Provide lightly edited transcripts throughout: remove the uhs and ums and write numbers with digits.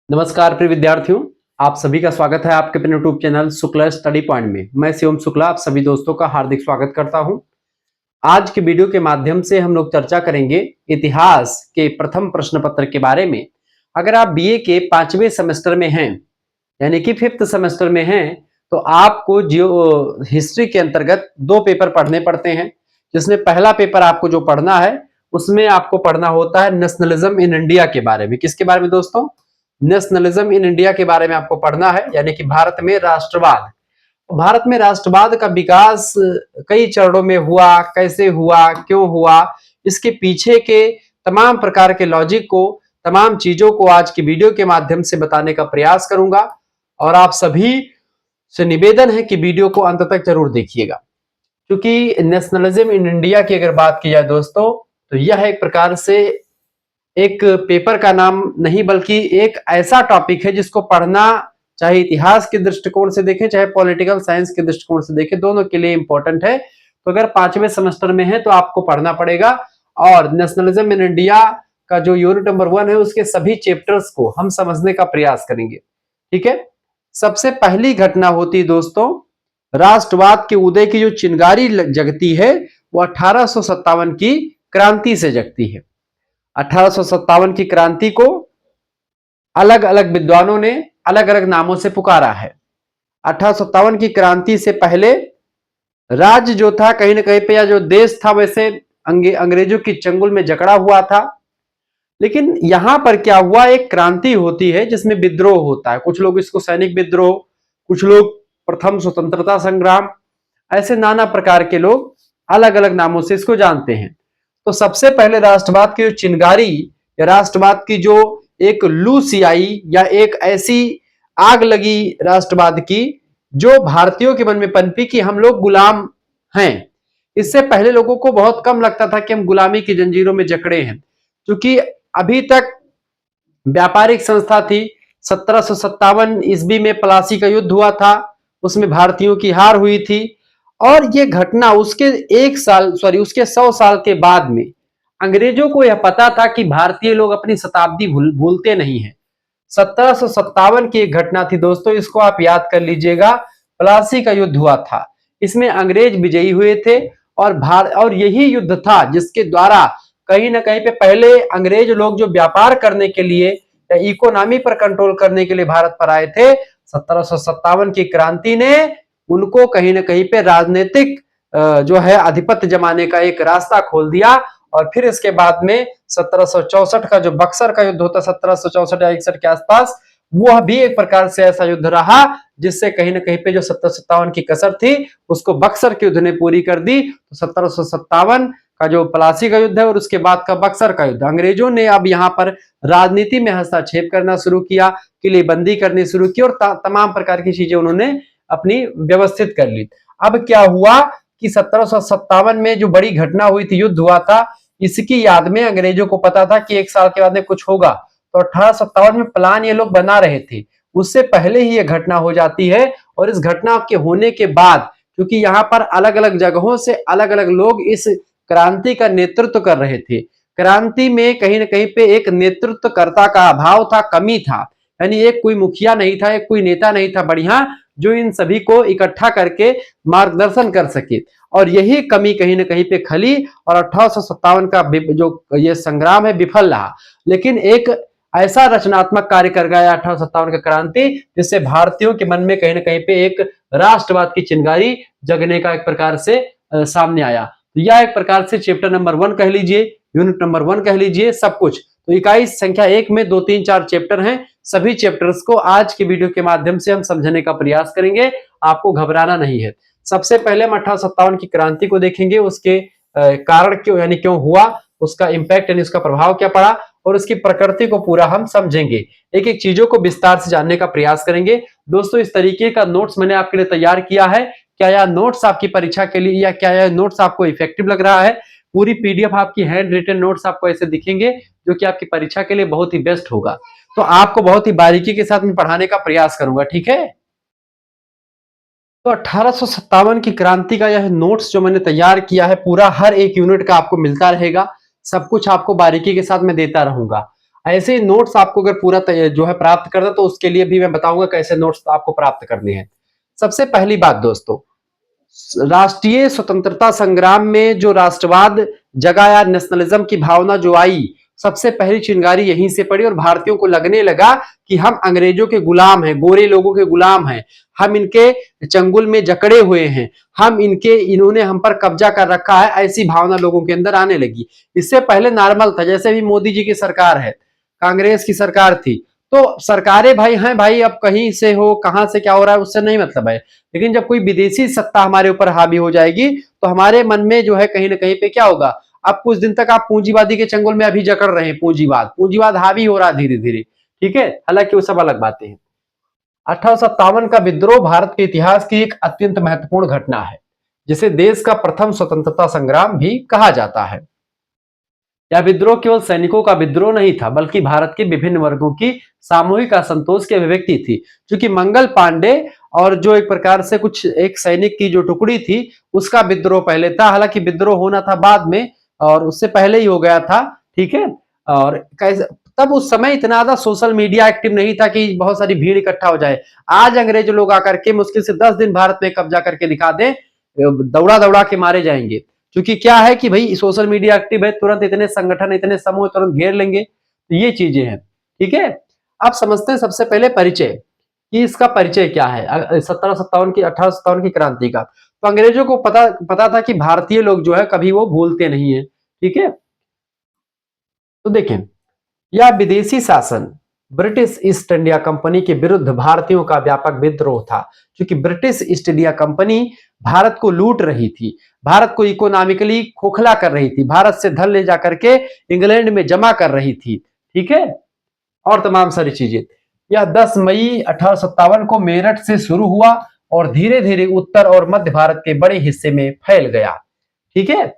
नमस्कार प्रिय विद्यार्थियों, आप सभी का स्वागत है आपके अपने YouTube channel Shukla study point में। मैं शिवम शुक्ला आप सभी दोस्तों का हार्दिक स्वागत करता हूं। आज की वीडियो के माध्यम से हम लोग चर्चा करेंगे इतिहास के प्रथम प्रश्न पत्र के बारे में। अगर आप बीए के 5वें सेमेस्टर में हैं, यानी कि 5th सेमेस्टर में हैं, तो आपको जियो हिस्ट्री के अंतर्गत 2 पेपर पढ़ने पड़ते हैं। जिसमें पहला पेपर आपको जो पढ़ना है, उसमें आपको पढ़ना होता है नेशनलिज्म इन इंडिया के बारे में। किसके बारे में दोस्तों? नेशनलिज्म इन इंडिया के बारे में आपको पढ़ना है, यानी कि भारत में राष्ट्रवाद। भारत में राष्ट्रवाद का विकास कई चरणों में हुआ, कैसे हुआ, क्यों हुआ, इसके पीछे के तमाम प्रकार के लॉजिक को, तमाम चीजों को आज की वीडियो के माध्यम से बताने का प्रयास करूंगा। और आप सभी से निवेदन है कि वीडियो को अंत तक जरूर देखिएगा, क्योंकि नेशनलिज्म इन इंडिया की अगर बात की जाए दोस्तों, तो यह एक प्रकार से एक पेपर का नाम नहीं बल्कि एक ऐसा टॉपिक है जिसको पढ़ना, चाहे इतिहास के दृष्टिकोण से देखें चाहे पॉलिटिकल साइंस के दृष्टिकोण से देखें, दोनों के लिए इंपॉर्टेंट है। तो अगर 5वें सेमेस्टर में है तो आपको पढ़ना पड़ेगा। और नेशनलिज्म इन इंडिया का जो यूनिट नंबर 1 है, उसके सभी चैप्टर्स को हम समझने का प्रयास करेंगे। ठीक है, सबसे पहली घटना होती दोस्तों, राष्ट्रवाद के उदय की जो चिंगारी जगती है वो 1857 की क्रांति से जगती है। 1857 की क्रांति को अलग अलग विद्वानों ने अलग अलग नामों से पुकारा है। 1857 की क्रांति से पहले राज्य जो था कहीं ना कहीं पे, या जो देश था, वैसे अंग्रेजों की चंगुल में जकड़ा हुआ था। लेकिन यहां पर क्या हुआ, एक क्रांति होती है जिसमें विद्रोह होता है। कुछ लोग इसको सैनिक विद्रोह, कुछ लोग प्रथम स्वतंत्रता संग्राम, ऐसे नाना प्रकार के लोग अलग अलग नामों से इसको जानते हैं। तो सबसे पहले राष्ट्रवाद की जो चिंगारी या राष्ट्रवाद की जो एक लू सी आई, या एक ऐसी आग लगी राष्ट्रवाद की जो भारतीयों के मन में पनपी कि हम लोग गुलाम हैं। इससे पहले लोगों को बहुत कम लगता था कि हम गुलामी की जंजीरों में जकड़े हैं, क्योंकि अभी तक व्यापारिक संस्था थी। 1757 ईस्वी में प्लासी का युद्ध हुआ था, उसमें भारतीयों की हार हुई थी। और ये घटना उसके उसके 100 साल के बाद में अंग्रेजों को यह पता था कि भारतीय लोग अपनी शताब्दी भूलते नहीं हैं। 1757 की एक घटना थी दोस्तों, इसको आप याद कर लीजिएगा। प्लासी का युद्ध हुआ था, इसमें अंग्रेज विजयी हुए थे। और यही युद्ध था जिसके द्वारा कहीं ना कहीं पे पहले अंग्रेज लोग जो व्यापार करने के लिए या इकोनॉमी पर कंट्रोल करने के लिए भारत पर आए थे, 1757 की क्रांति ने उनको कहीं ना कहीं पे राजनीतिक जो है आधिपत्य जमाने का एक रास्ता खोल दिया। और फिर इसके बाद में 1764 का जो बक्सर का युद्ध होता, 1764 या 61 के आसपास, वह भी एक प्रकार से ऐसा युद्ध रहा जिससे कहीं ना कहीं पे जो 1757 की कसर थी उसको बक्सर के युद्ध ने पूरी कर दी। तो 1757 का जो प्लासी का युद्ध है और उसके बाद का बक्सर का युद्ध, अंग्रेजों ने अब यहाँ पर राजनीति में हस्तक्षेप करना शुरू किया, किलेबंदी करनी शुरू की, और तमाम प्रकार की चीजें उन्होंने अपनी व्यवस्थित कर ली। अब क्या हुआ कि 1757 में जो बड़ी घटना हुई थी, युद्ध हुआ था, इसकी याद में अंग्रेजों को पता था कि 1 साल के बाद में कुछ होगा। तो 1857 में प्लान ये लोग बना रहे थे, उससे पहले ही ये घटना हो जाती है। और इस घटना के होने के बाद, क्योंकि यहाँ पर अलग अलग जगहों से अलग अलग लोग इस क्रांति का नेतृत्व कर रहे थे, क्रांति में कहीं ना कहीं पे एक नेतृत्वकर्ता का अभाव था, कमी था। यानी एक कोई मुखिया नहीं था, एक कोई नेता नहीं था बढ़िया जो इन सभी को इकट्ठा करके मार्गदर्शन कर सके। और यही कमी कहीं ना कहीं पे खली, और 1857 का जो ये संग्राम है विफल रहा। लेकिन एक ऐसा रचनात्मक कार्य कर गया 1857 का क्रांति, जिससे भारतीयों के मन में कहीं ना कहीं पे एक राष्ट्रवाद की चिंगारी जगने का एक प्रकार से सामने आया। तो यह एक प्रकार से चैप्टर नंबर 1 कह लीजिए, यूनिट नंबर 1 कह लीजिए, सब कुछ। तो इकाई संख्या 1 में 2, 3, 4 चैप्टर हैं। सभी चैप्टर्स को आज की वीडियो के माध्यम से हम समझने का प्रयास करेंगे, आपको घबराना नहीं है। सबसे पहले हम 1857 की क्रांति को देखेंगे, उसके कारण क्यों, यानी क्यों हुआ, उसका इंपैक्ट यानी उसका प्रभाव क्या पड़ा, और उसकी प्रकृति को पूरा हम समझेंगे। एक एक चीजों को विस्तार से जानने का प्रयास करेंगे। दोस्तों, इस तरीके का नोट्स मैंने आपके लिए तैयार किया है। क्या यह नोट्स आपकी परीक्षा के लिए, या क्या यह नोट्स आपको इफेक्टिव लग रहा है? पूरी पीडीएफ आपकी हैंड रिटन नोट्स आपको ऐसे दिखेंगे, जो कि आपकी परीक्षा के लिए बहुत ही बेस्ट होगा। तो आपको बहुत ही बारीकी के साथ मैं पढ़ाने का प्रयास करूंगा, ठीक है? तो 1857 की क्रांति का यह नोट्स जो मैंने तैयार किया है, पूरा हर एक यूनिट का आपको मिलता रहेगा। सब कुछ आपको बारीकी के साथ मैं देता रहूंगा। ऐसे नोट्स आपको अगर पूरा जो है प्राप्त करना, तो उसके लिए भी मैं बताऊंगा कैसे नोट्स आपको प्राप्त करने हैं। सबसे पहली बात दोस्तों, राष्ट्रीय स्वतंत्रता संग्राम में जो राष्ट्रवाद जगा या नेशनलिज्म की भावना जो आई, सबसे पहली चिंगारी यहीं से पड़ी और भारतीयों को लगने लगा कि हम अंग्रेजों के गुलाम हैं, गोरे लोगों के गुलाम हैं, हम इनके चंगुल में जकड़े हुए हैं, इन्होंने हम पर कब्जा कर रखा है, ऐसी भावना लोगों के अंदर आने लगी। इससे पहले नॉर्मल था, जैसे भी मोदी जी की सरकार है, कांग्रेस की सरकार थी, तो सरकारें भाई हैं भाई, अब कहीं से हो, कहां से क्या हो रहा है उससे नहीं मतलब है। लेकिन जब कोई विदेशी सत्ता हमारे ऊपर हावी हो जाएगी, तो हमारे मन में जो है कहीं ना कहीं पे क्या होगा, अब कुछ दिन तक आप पूंजीवादी के चंगुल में अभी जकड़ रहे हैं, पूंजीवाद हावी हो रहा है धीरे धीरे, ठीक है, हालांकि वो सब अलग बातें हैं। 1857 का विद्रोह भारत के इतिहास की एक अत्यंत महत्वपूर्ण घटना है, जिसे देश का प्रथम स्वतंत्रता संग्राम भी कहा जाता है। यह विद्रोह केवल सैनिकों का विद्रोह नहीं था, बल्कि भारत के विभिन्न वर्गों की सामूहिक असंतोष की अभिव्यक्ति थी। क्योंकि मंगल पांडे और जो एक प्रकार से कुछ एक सैनिक की जो टुकड़ी थी, उसका विद्रोह पहले था, हालांकि विद्रोह होना था बाद में और उससे पहले ही हो गया था, ठीक है। और कैसे, तब उस समय इतना ज्यादा सोशल मीडिया एक्टिव नहीं था कि बहुत सारी भीड़ इकट्ठा हो जाए। आज अंग्रेज लोग आकर के मुश्किल से 10 दिन भारत में कब्जा करके दिखा दें, दौड़ा दौड़ा के मारे जाएंगे। क्योंकि क्या है कि भाई सोशल मीडिया एक्टिव है, तुरंत इतने संगठन, इतने समूह तुरंत घेर लेंगे, तो ये चीजें हैं, ठीक है। अब समझते हैं सबसे पहले परिचय, कि इसका परिचय क्या है 1857 की क्रांति का। तो अंग्रेजों को पता था कि भारतीय लोग जो है कभी वो भूलते नहीं है, ठीक है। तो देखें, यह विदेशी शासन ब्रिटिश ईस्ट इंडिया कंपनी के विरुद्ध भारतीयों का व्यापक विद्रोह था। क्योंकि British east India company Bharat को लूट रही थी, भारत को इकोनॉमिकली खोखला कर रही थी, भारत से धन ले जाकर के इंग्लैंड में जमा कर रही थी, ठीक है, और तमाम सारी चीजें। यह 10 मई 1857 को मेरठ से शुरू हुआ और धीरे धीरे उत्तर और मध्य भारत के बड़े हिस्से में फैल गया, ठीक है।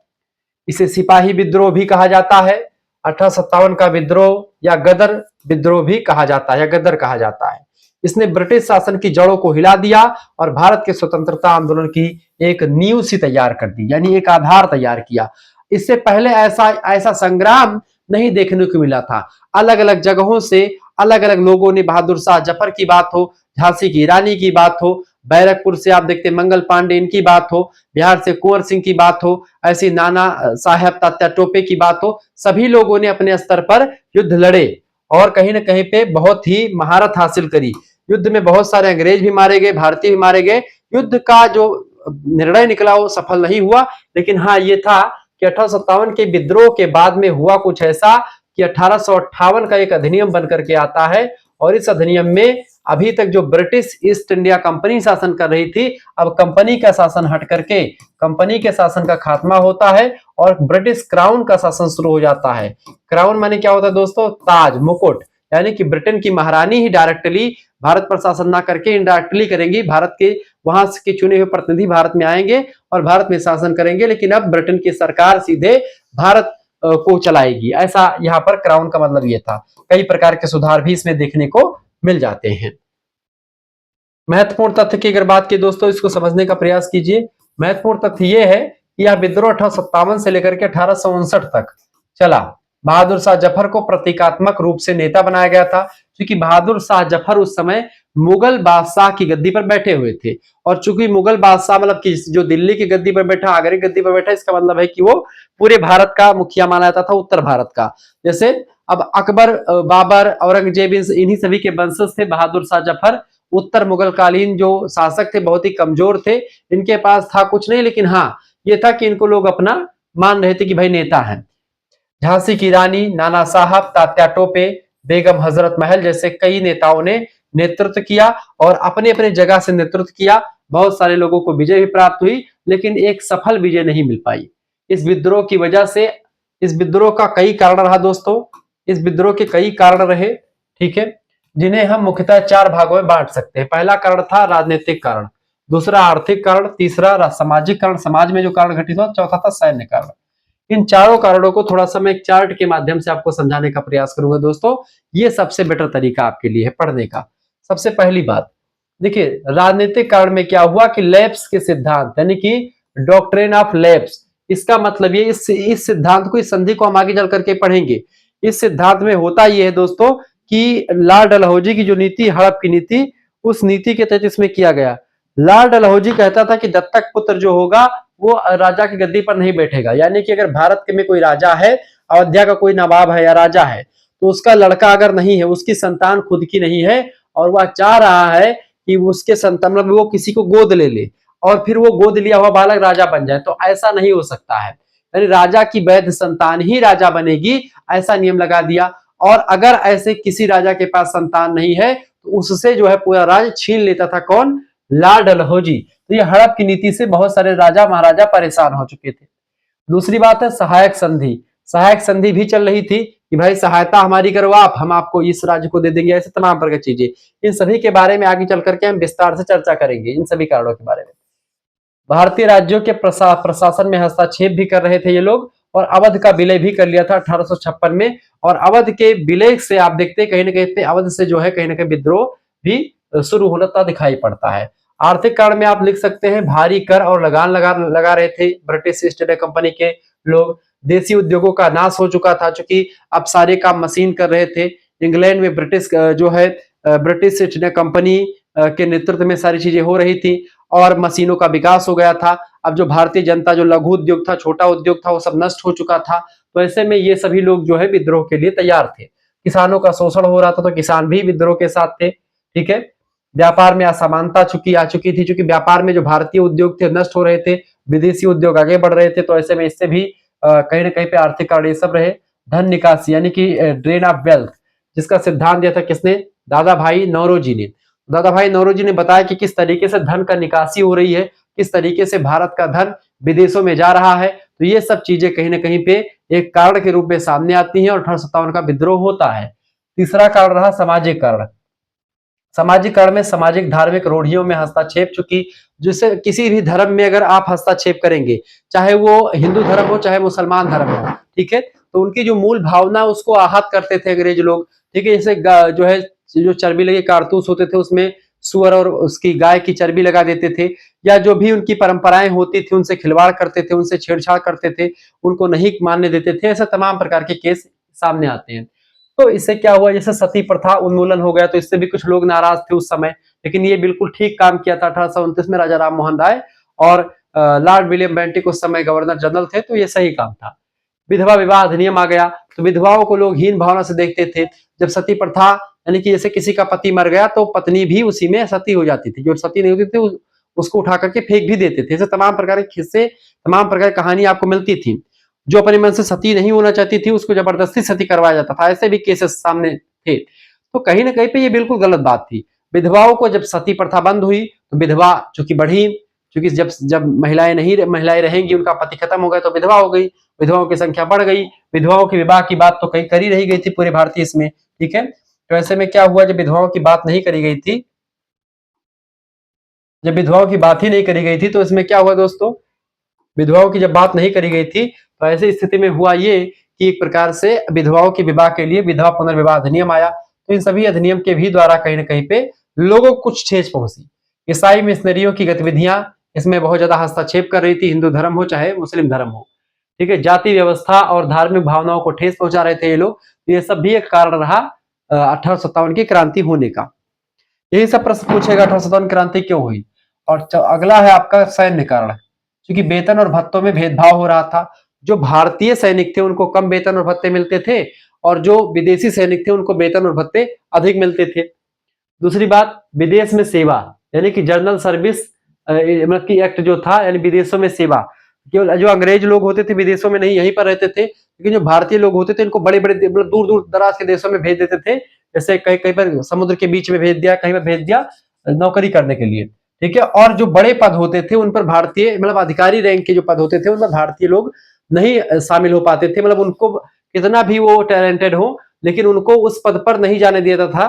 इसे सिपाही विद्रोह भी कहा जाता है, 1857 का विद्रोह या गदर विद्रोह भी कहा जाता है, या गदर कहा जाता है। इसने ब्रिटिश शासन की जड़ों को हिला दिया और भारत के स्वतंत्रता आंदोलन की एक नींव सी तैयार कर दी, यानी एक आधार तैयार किया। इससे पहले ऐसा ऐसा संग्राम नहीं देखने को मिला था। अलग अलग जगहों से अलग अलग लोगों ने, बहादुर शाह जफर की बात हो, झांसी की रानी की बात हो, बैरकपुर से आप देखते मंगल पांडे इनकी बात हो, बिहार से कुंवर सिंह की बात हो, ऐसी नाना साहेब तात्या टोपे की बात हो, सभी लोगों ने अपने स्तर पर युद्ध लड़े और कहीं ना कहीं पे बहुत ही महारत हासिल करी। युद्ध में बहुत सारे अंग्रेज भी मारे गए, भारतीय भी मारे गए। युद्ध का जो निर्णय निकला वो सफल नहीं हुआ, लेकिन हाँ ये था कि 1857 के विद्रोह के बाद में हुआ कुछ ऐसा कि 1858 का एक अधिनियम बनकर के आता है और इस अधिनियम में अभी तक जो ब्रिटिश ईस्ट इंडिया कंपनी शासन कर रही थी, अब कंपनी का शासन हट करके कंपनी के शासन का खात्मा होता है और ब्रिटिश क्राउन का शासन शुरू हो जाता है। क्राउन माने क्या होता है दोस्तों? ताज, मुकुट, यानी कि ब्रिटेन की महारानी ही डायरेक्टली भारत पर शासन ना करके इनडायरेक्टली करेंगी। भारत के वहां के चुने हुए प्रतिनिधि भारत में आएंगे और भारत में शासन करेंगे, लेकिन अब ब्रिटेन की सरकार सीधे भारत को चलाएगी। ऐसा यहाँ पर क्राउन का मतलब ये था। कई प्रकार के सुधार भी इसमें देखने को मिल जाते हैं। महत्वपूर्ण तथ्य की अगर बात की दोस्तों, इसको समझने का प्रयास कीजिए। महत्वपूर्ण तथ्य ये है कि यह विद्रोह 1857 से लेकर के 1859 तक चला। बहादुर शाह जफर को प्रतीकात्मक रूप से नेता बनाया गया था, क्योंकि बहादुर शाह जफर उस समय मुगल बादशाह की गद्दी पर बैठे हुए थे। और चूंकि मुगल बादशाह मतलब कि जो दिल्ली की गद्दी पर बैठा, आगरा की गद्दी पर बैठा, इसका मतलब है कि वो पूरे भारत का मुखिया माना जाता था, उत्तर भारत का। जैसे अब अकबर, बाबर, औरंगजेब, इन्हीं सभी के वंशज थे बहादुर शाह जफर। उत्तर मुगल कालीन जो शासक थे बहुत ही कमजोर थे, इनके पास था कुछ नहीं, लेकिन हाँ ये था कि इनको लोग अपना मान रहे थे कि भाई नेता है। झांसी की रानी, नाना साहब, तात्या टोपे, बेगम हजरत महल जैसे कई नेताओं ने नेतृत्व किया और अपने अपने जगह से नेतृत्व किया। बहुत सारे लोगों को विजय भी प्राप्त हुई, लेकिन एक सफल विजय नहीं मिल पाई। इस विद्रोह की वजह से, इस विद्रोह का कई कारण रहा दोस्तों, इस विद्रोह के कई कारण रहे, ठीक है, जिन्हें हम मुख्यतः 4 भागों में बांट सकते हैं। पहला कारण था राजनीतिक कारण, दूसरा आर्थिक कारण, तीसरा सामाजिक कारण, समाज में जो कारण घटित हुआ, चौथा था सैन्य कारण। इन चारों कारणों को थोड़ा सा मैं एक चार्ट के माध्यम से आपको समझाने का प्रयास करूंगा दोस्तों। ये सबसे बेटर तरीका आपके लिए है पढ़ने का। सबसे पहली बात देखिए, राजनीतिक कारण में क्या हुआ कि लैप्स के सिद्धांत, यानी कि डॉक्ट्रिन ऑफ लैप्स, इसका मतलब ये, इस सिद्धांत को, इस संधि को हम आगे चल करके पढ़ेंगे इस सिद्धांत में होता यह है दोस्तों कि लॉर्ड डलहौजी की जो नीति, हड़प की नीति, उस नीति के तहत इसमें किया गया। लॉर्ड डलहौजी कहता था कि दत्तक पुत्र जो होगा वो राजा की गद्दी पर नहीं बैठेगा, यानी कि अगर भारत में कोई राजा है, अयोध्या का कोई नवाब है या राजा है, तो उसका लड़का अगर नहीं है, उसकी संतान खुद की नहीं है और वह चाह रहा है कि उसके संतान मतलब वो किसी को गोद ले ले और फिर वो गोद लिया हुआ बालक राजा बन जाए, तो ऐसा नहीं हो सकता है। यानी राजा की वैध संतान ही राजा बनेगी, ऐसा नियम लगा दिया। और अगर ऐसे किसी राजा के पास संतान नहीं है तो उससे जो है पूरा राज छीन लेता था कौन? लॉर्ड डलहौजी। तो ये हड़प की नीति से बहुत सारे राजा महाराजा परेशान हो चुके थे। दूसरी बात है सहायक संधि। सहायक संधि भी चल रही थी कि भाई सहायता हमारी करो आप, हम आपको इस राज्य को दे देंगे, ऐसे तमाम प्रकार की चीजें। इन सभी के बारे में आगे चल करके हम विस्तार से चर्चा करेंगे, इन सभी कारणों के बारे में। भारतीय राज्यों के प्रशासन में हस्तक्षेप भी कर रहे थे ये लोग और अवध का विलय भी कर लिया था 1856 में। और अवध के विलय से आप देखते हैं कहीं ना कहीं अवध से जो है कहीं ना कहीं विद्रोह भी शुरू होता दिखाई पड़ता है। आर्थिक कारण में आप लिख सकते हैं भारी कर और लगान लगा रहे थे ब्रिटिश ईस्ट इंडिया कंपनी के लोग। देसी उद्योगों का नाश हो चुका था, चूंकि अब सारे काम मशीन कर रहे थे। इंग्लैंड में ब्रिटिश जो है ब्रिटिश ईस्ट इंडिया कंपनी के नेतृत्व में सारी चीजें हो रही थी और मशीनों का विकास हो गया था। अब जो भारतीय जनता, जो लघु उद्योग था, छोटा उद्योग था, वो सब नष्ट हो चुका था। तो ऐसे में ये सभी लोग जो है विद्रोह के लिए तैयार थे। किसानों का शोषण हो रहा था तो किसान भी विद्रोह के साथ थे। ठीक है, व्यापार में असमानता आ चुकी थी, क्योंकि व्यापार में जो भारतीय उद्योग थे नष्ट हो रहे थे, विदेशी उद्योग आगे बढ़ रहे थे। तो ऐसे में इससे भी कहीं ना कहीं पे आर्थिक कारण ये सब रहे। धन निकासी यानी कि ड्रेन ऑफ वेल्थ, जिसका सिद्धांत दिया था किसने? दादा भाई नौरोजी ने। दादा भाई नौरोजी ने बताया कि किस तरीके से धन का निकासी हो रही है, किस तरीके से भारत का धन विदेशों में जा रहा है। तो ये सब चीजें कहीं ना कहीं पे एक कारण के रूप में सामने आती हैं और 1857 का विद्रोह होता है। तीसरा कारण रहा सामाजिक कारण। सामाजिक कारण में सामाजिक धार्मिक रूढ़ियों में हस्तक्षेप, चूंकि जिससे किसी भी धर्म में अगर आप हस्तक्षेप करेंगे, चाहे वो हिंदू धर्म हो चाहे मुसलमान धर्म हो, ठीक है, तो उनकी जो मूल भावना उसको आहत करते थे अंग्रेज लोग। ठीक है, जैसे जो है जो चर्बी लगे कारतूस होते थे उसमें सुअर और उसकी गाय की चर्बी लगा देते थे, या जो भी उनकी परंपराएं होती थी उनसे खिलवाड़ करते थे, उनसे छेड़छाड़ करते थे, उनको नहीं मानने देते थे। ऐसे तमाम प्रकार के केस सामने आते हैं। तो इससे क्या हुआ, जैसे सती प्रथा उन्मूलन हो गया, तो इससे भी कुछ लोग नाराज थे उस समय, लेकिन ये बिल्कुल ठीक काम किया था 1829 में राजा राम मोहन राय और लॉर्ड विलियम बेंटिक उस समय गवर्नर जनरल थे, तो ये सही काम था। विधवा विवाह अधिनियम आ गया, तो विधवाओं को लोग हीन भावना से देखते थे। जब सती प्रथा यानी कि जैसे किसी का पति मर गया तो पत्नी भी उसी में सती हो जाती थी, जो सती नहीं होती थी उसको उठा करके फेंक भी देते थे। ऐसे तमाम प्रकार के किस्से, तमाम प्रकार की कहानी आपको मिलती थी। जो अपने मन से सती नहीं होना चाहती थी उसको जबरदस्ती सती करवाया जाता था, ऐसे भी केसेस सामने थे। तो कहीं ना कहीं पे ये बिल्कुल गलत बात थी। विधवाओं को जब सती प्रथा बंद हुई तो विधवा चूंकि बढ़ी, क्योंकि जब जब महिलाएं रहेंगी, उनका पति खत्म हो गया तो विधवा हो गई, विधवाओं की संख्या बढ़ गई। विधवाओं की विवाह की बात तो कहीं करी रही गई थी पूरे भारतीय इसमें। ठीक है, तो ऐसे में क्या हुआ, जब विधवाओं की बात नहीं करी गई थी, जब विधवाओं की बात ही नहीं करी गई थी, तो इसमें क्या हुआ दोस्तों, विधवाओं की जब बात नहीं करी गई थी तो ऐसी स्थिति में हुआ ये कि एक प्रकार से विधवाओं के विवाह के लिए विधवा पुनर्विवाह अधिनियम आया। तो इन सभी अधिनियम के भी द्वारा कहीं ना कहीं पे लोगों को कुछ ठेस पहुंची। ईसाई मिशनरियों की गतिविधियां इसमें बहुत ज्यादा हस्तक्षेप कर रही थी, हिंदू धर्म हो चाहे मुस्लिम धर्म हो। ठीक है, जाति व्यवस्था और धार्मिक भावनाओं को ठेस पहुंचा रहे थे ये लोग। तो ये सब भी एक कारण रहा 1857 की क्रांति होने का। यही सब प्रश्न पूछेगा 1857 क्रांति क्यों हुई। और अगला है आपका सैन्य कारण, क्योंकि वेतन और भत्तों में भेदभाव हो रहा था। जो भारतीय सैनिक थे उनको कम वेतन और भत्ते मिलते थे और जो विदेशी सैनिक थे उनको वेतन और भत्ते अधिक मिलते थे। दूसरी बात, विदेश में सेवा यानी कि जर्नल सर्विस मतलब की एक्ट जो था, यानी विदेशों में सेवा। केवल जो अंग्रेज लोग होते थे विदेशों में नहीं यहीं पर रहते थे, लेकिन जो भारतीय लोग होते थे इनको बड़े बड़े दूर दूर दराज के देशों में भेज देते थे। जैसे कहीं कहीं पर समुद्र के बीच में भेज दिया, कहीं पर भेज दिया नौकरी करने के लिए। ठीक है, और जो बड़े पद होते थे उन पर भारतीय मतलब अधिकारी रैंक के जो पद होते थे उन पर भारतीय लोग नहीं शामिल हो पाते थे। मतलब उनको कितना भी वो टैलेंटेड हो लेकिन उनको उस पद पर नहीं जाने दिया था।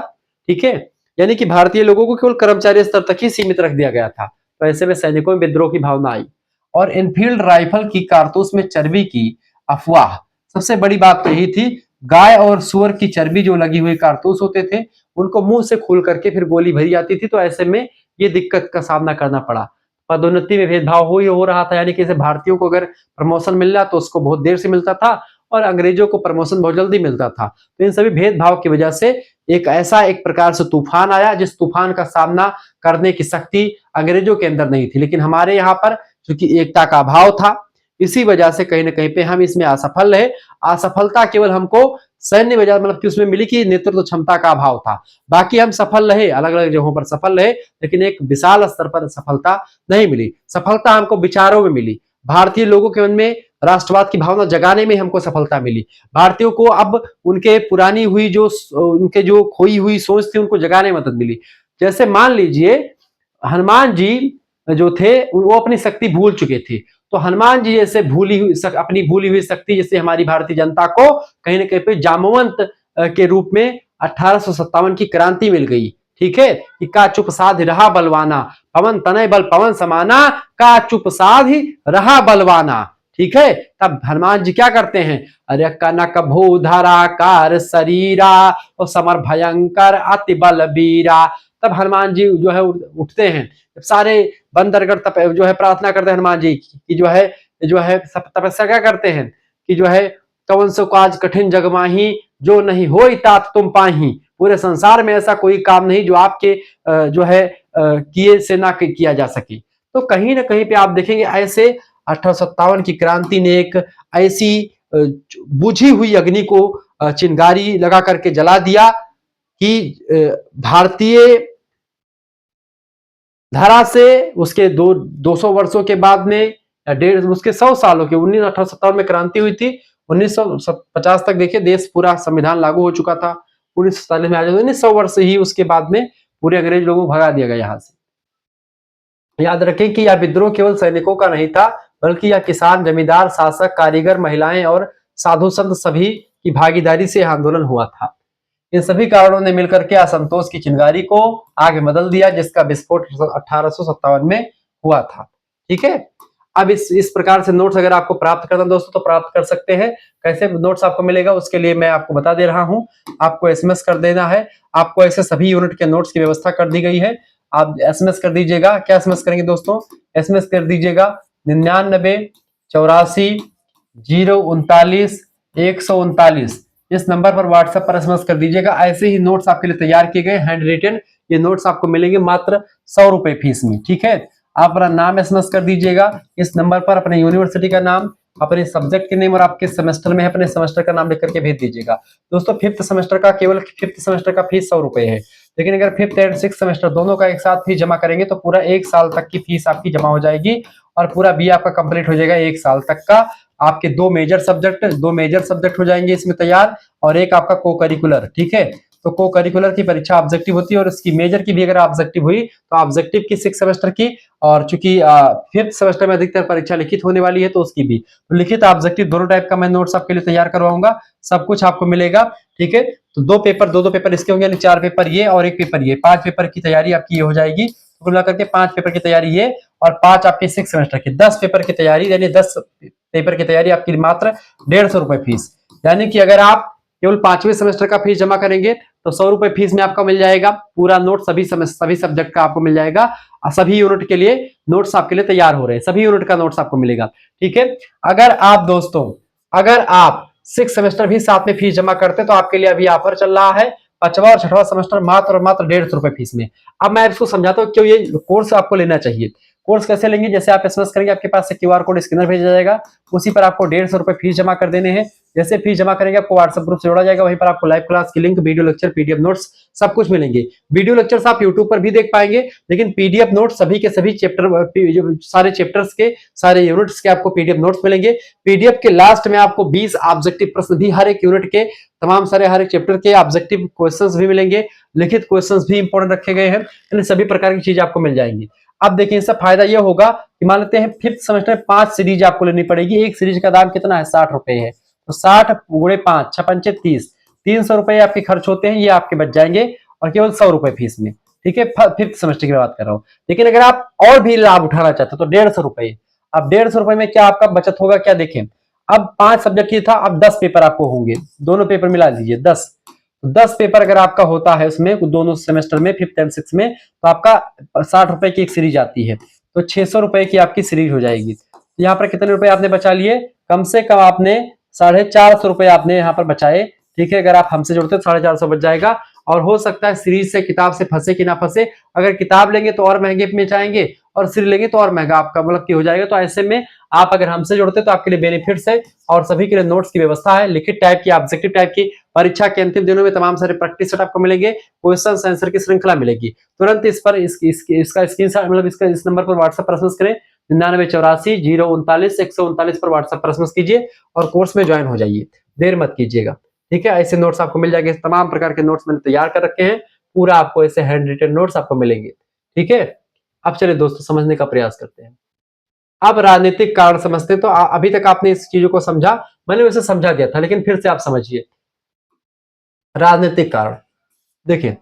ठीक है, यानी कि भारतीय लोगों को केवल कर्मचारी स्तर तक ही सीमित रख दिया गया था। तो ऐसे में सैनिकों में विद्रोह की भावना आई। और इनफील्ड राइफल की कारतूस में चर्बी की अफवाह, सबसे बड़ी बात तो यही थी। गाय और सुअर की चर्बी जो लगी हुई कारतूस होते थे उनको मुंह से खोल करके फिर गोली भरी जाती थी। तो ऐसे में ये दिक्कत का सामना करना पड़ा। पदोन्नति में भेदभाव हो रहा था, यानी कि भारतीयों को अगर प्रमोशन मिल रहा तो उसको बहुत देर से मिलता था और अंग्रेजों को प्रमोशन बहुत जल्दी मिलता था। तो इन सभी भेदभाव की वजह से एक ऐसा एक प्रकार से तूफान आया, जिस तूफान का सामना करने की शक्ति अंग्रेजों के अंदर नहीं थी, लेकिन हमारे यहाँ पर क्योंकि एकता का अभाव था, इसी वजह से कहीं ना कहीं पे हम इसमें असफल रहे। असफलता केवल हमको सैन्य वजह मतलब कि उसमें मिली कि नेतृत्व क्षमता का अभाव था। बाकी हम सफल रहे, अलग अलग जगहों पर सफल रहे, लेकिन एक विशाल स्तर पर सफलता नहीं मिली। सफलता हमको विचारों में मिली, भारतीय लोगों के मन में राष्ट्रवाद की भावना जगाने में हमको सफलता मिली। भारतीयों को अब उनके पुरानी हुई जो उनके जो खोई हुई सोच थी उनको जगाने में मदद मिली। जैसे मान लीजिए हनुमान जी जो थे वो अपनी शक्ति भूल चुके थे, तो हनुमान जी जैसे अपनी भूली हुई शक्ति जैसे हमारी भारतीय जनता को कहीं ना कहीं पे जामवंत के रूप में 1857 की क्रांति मिल गई। ठीक है, कि का चुप साध रहा बलवाना, पवन तनय बल पवन समाना, का चुप साध रहा बलवाना। ठीक है, तब हनुमान जी क्या करते हैं, अरे कनक भूधराकार शरीरा और समर भयंकर अति बलबीरा। तब हनुमान जी जो है उठते हैं, सारे बंदरगढ़ जो है प्रार्थना करते हैं हनुमान जी की, जो है तपस्या क्या करते हैं कि जो है कवन सो काज कठिन जग माही, जो नहीं होई तात तुम पाही। पूरे संसार में ऐसा कोई काम नहीं जो आपके जो है किए से ना किया जा सके। तो कहीं ना कहीं पे आप देखेंगे ऐसे 1857 की क्रांति ने एक ऐसी बुझी हुई अग्नि को चिंगारी लगा करके जला दिया कि भारतीय धरा से उसके 200 वर्षों के बाद में उसके 100 सालों के 1857 में क्रांति हुई थी। 1950 तक देखिए देश पूरा संविधान लागू हो चुका था। 1947 में आ जाए 1900 वर्ष ही उसके बाद में पूरे अंग्रेज लोगों को भगा दिया गया यहाँ से। याद रखें कि यह विद्रोह केवल सैनिकों का नहीं था, बल्कि यह किसान, जमींदार, शासक, कारीगर, महिलाएं और साधु संत सभी की भागीदारी से आंदोलन हुआ था। इन सभी कारणों ने मिलकर के असंतोष की चिंगारी को आगे बदल दिया, जिसका विस्फोट 1857 में हुआ था। ठीक है, अब इस प्रकार से नोट्स अगर आपको प्राप्त करना दोस्तों तो प्राप्त कर सकते हैं। कैसे नोट्स आपको मिलेगा उसके लिए मैं आपको बता दे रहा हूं। आपको एसएमएस कर देना है, आपको ऐसे सभी यूनिट के नोट्स की व्यवस्था कर दी गई है। आप एसएमएस कर दीजिएगा। क्या एसएमएस करेंगे दोस्तों, एसएमएस कर दीजिएगा 99 84 039 139। इस नंबर पर व्हाट्सएप पर एसएमएस कर दीजिएगा। ऐसे ही नोट्स आपके लिए तैयार किए गए हैंड रिटन, ये नोट्स आपको मिलेंगे मात्र 100 रुपए फीस में। ठीक है, आप अपना नाम एसएमएस कर दीजिएगा इस नंबर पर, अपने यूनिवर्सिटी का नाम, अपने सब्जेक्ट के नेम और आपके सेमेस्टर में है अपने सेमेस्टर का नाम लिख करके भेज दीजिएगा। दोस्तों फिफ्थ सेमेस्टर का केवल फिफ्थ सेमेस्टर का फीस 100 रुपए है, लेकिन अगर फिफ्थ एंड सिक्स सेमेस्टर दोनों का एक साथ फीस जमा करेंगे तो पूरा 1 साल तक की फीस आपकी जमा हो जाएगी और पूरा बी आपका कंप्लीट हो जाएगा 1 साल तक का। आपके दो मेजर सब्जेक्ट हो जाएंगे इसमें तैयार और एक आपका को करिकुलर। ठीक है, तो को करिकुलर की परीक्षा ऑब्जेक्टिव होती है और इसकी मेजर की भी अगर ऑब्जेक्टिव हुई तो ऑब्जेक्टिव की 6 सेमेस्टर की, और चूंकि फिफ्थ सेमेस्टर में अधिकतर परीक्षा लिखित होने वाली है तो उसकी भी, तो लिखित ऑब्जेक्टिव दोनों टाइप का मैं नोट्स आपके लिए तैयार करवाऊंगा, सब कुछ आपको मिलेगा। ठीक है, तो दो पेपर इसके होंगे, यानी 4 पेपर ये और 1 पेपर ये, 5 पेपर की तैयारी आपकी ये हो जाएगी। कुल मिलाकर के 5 पेपर की तैयारी ये और 5 आपके 6 सेमेस्टर की, 10 पेपर की तैयारी, यानी 10 पेपर की तैयारी आपकी मात्र 150 रुपए फीस। यानी कि अगर आप केवल 5वें सेमेस्टर का फीस जमा करेंगे तो 100 रुपए फीस में आपका मिल जाएगा पूरा नोट, सभी सब्जेक्ट का आपको मिल जाएगा। सभी यूनिट के लिए नोट्स आपके लिए तैयार हो रहे हैं, सभी यूनिट का नोट्स आपको मिलेगा। ठीक है, अगर आप 6 सेमेस्टर भी साथ में फीस जमा करते तो आपके लिए अभी ऑफर चल रहा है 5वां और 6वां सेमेस्टर मात्र और मात्र 150 रुपए फीस में। अब मैं इसको समझाता हूँ क्यों ये कोर्स आपको लेना चाहिए। कोर्स कैसे लेंगे, जैसे आप एसएमएस करेंगे आपके पास से क्यूआर कोड स्कैनर भेजा जाएगा, उसी पर आपको 150 रुपए फीस जमा कर देने हैं। जैसे फीस जमा करेंगे आपको व्हाट्सएप ग्रुप से जोड़ा जाएगा, वहीं पर आपको लाइव क्लास की link, video lecture, PDF notes सब कुछ मिलेंगे। वीडियो लेक्चर्स आप यूट्यूब पर भी देख पाएंगे, लेकिन पीडीएफ नोट्स सभी के सभी सारे चैप्टर्स के सारे यूनिट्स के आपको पीडीएफ नोट्स मिलेंगे। पीडीएफ के लास्ट में आपको 20 ऑब्जेक्टिव प्रश्न भी हर एक यूनिट के तमाम सारे हर एक चैप्टर के ऑब्जेक्टिव क्वेश्चंस भी मिलेंगे, लिखित क्वेश्चंस भी इंपॉर्टेंट रखे गए हैं, यानी सभी प्रकार की चीजें आपको मिल जाएंगी। अब देखिए इससे फायदा यह होगा कि मान लेते हैं फिफ्थ सेमेस्टर में 5 सीरीज आपको लेनी पड़ेगी। एक सीरीज का दाम कितना है, 60 रुपए है, तो 60 गुणे 5 6 पंचे 30, 300 रुपए आपके खर्च होते हैं, ये आपके बच जाएंगे और केवल 100 रुपए फीस में। ठीक है, फिफ्थ सेमेस्टर की बात कर रहा हूँ। लेकिन अगर आप और भी लाभ उठाना चाहते हो तो 150 रुपए। अब 150 रुपए में क्या आपका बचत होगा, क्या देखें, अब 5 सब्जेक्ट की था, अब 10 पेपर आपको होंगे, दोनों पेपर मिला लीजिए 10 पेपर अगर आपका होता है उसमें दोनों सेमेस्टर में फिफ्थ एंड सिक्स में, तो आपका 60 रुपए की एक सीरीज आती है, तो 600 रुपए की आपकी सीरीज हो जाएगी। यहाँ पर कितने रुपए आपने बचा लिए, कम से कम आपने 450 रुपए आपने यहाँ पर बचाए। ठीक है, अगर आप हमसे जुड़ते तो 450 बच जाएगा। और हो सकता है सीरीज से किताब से फंसे कि ना फंसे, अगर किताब लेंगे तो और महंगे में जाएंगे और सीरीज लेंगे तो और महंगा आपका मतलब की हो जाएगा। तो ऐसे में आप अगर हमसे जुड़ते तो आपके लिए बेनिफिट्स है और सभी के लिए नोट्स की व्यवस्था है, लिखित टाइप की, ऑब्जेक्टिव टाइप की। परीक्षा के अंतिम दिनों में तमाम सारे प्रैक्टिस सेट आपको मिलेंगे, क्वेश्चन आंसर की श्रृंखला मिलेगी। तुरंत इस पर इसका स्क्रीनशॉट मतलब इसका इस नंबर पर व्हाट्सएप पर एसएमएस करें 9984 039 139 पर व्हाट्सएप पर एसएमएस कीजिए और कोर्स में ज्वाइन हो जाइए, देर मत कीजिएगा। ठीक है, ऐसे नोट्स आपको मिल जाएंगे, तमाम प्रकार के नोट्स मैंने तैयार कर रखे हैं, पूरा आपको ऐसे हैंड रिटन नोट्स आपको मिलेंगे। ठीक है, अब चलिए दोस्तों समझने का प्रयास करते हैं। अब राजनीतिक कारण समझते हैं। तो अभी तक आपने इस चीजों को समझा, मैंने वैसे समझा दिया था, लेकिन फिर से आप समझिए। राजनीतिक कारण देखिए,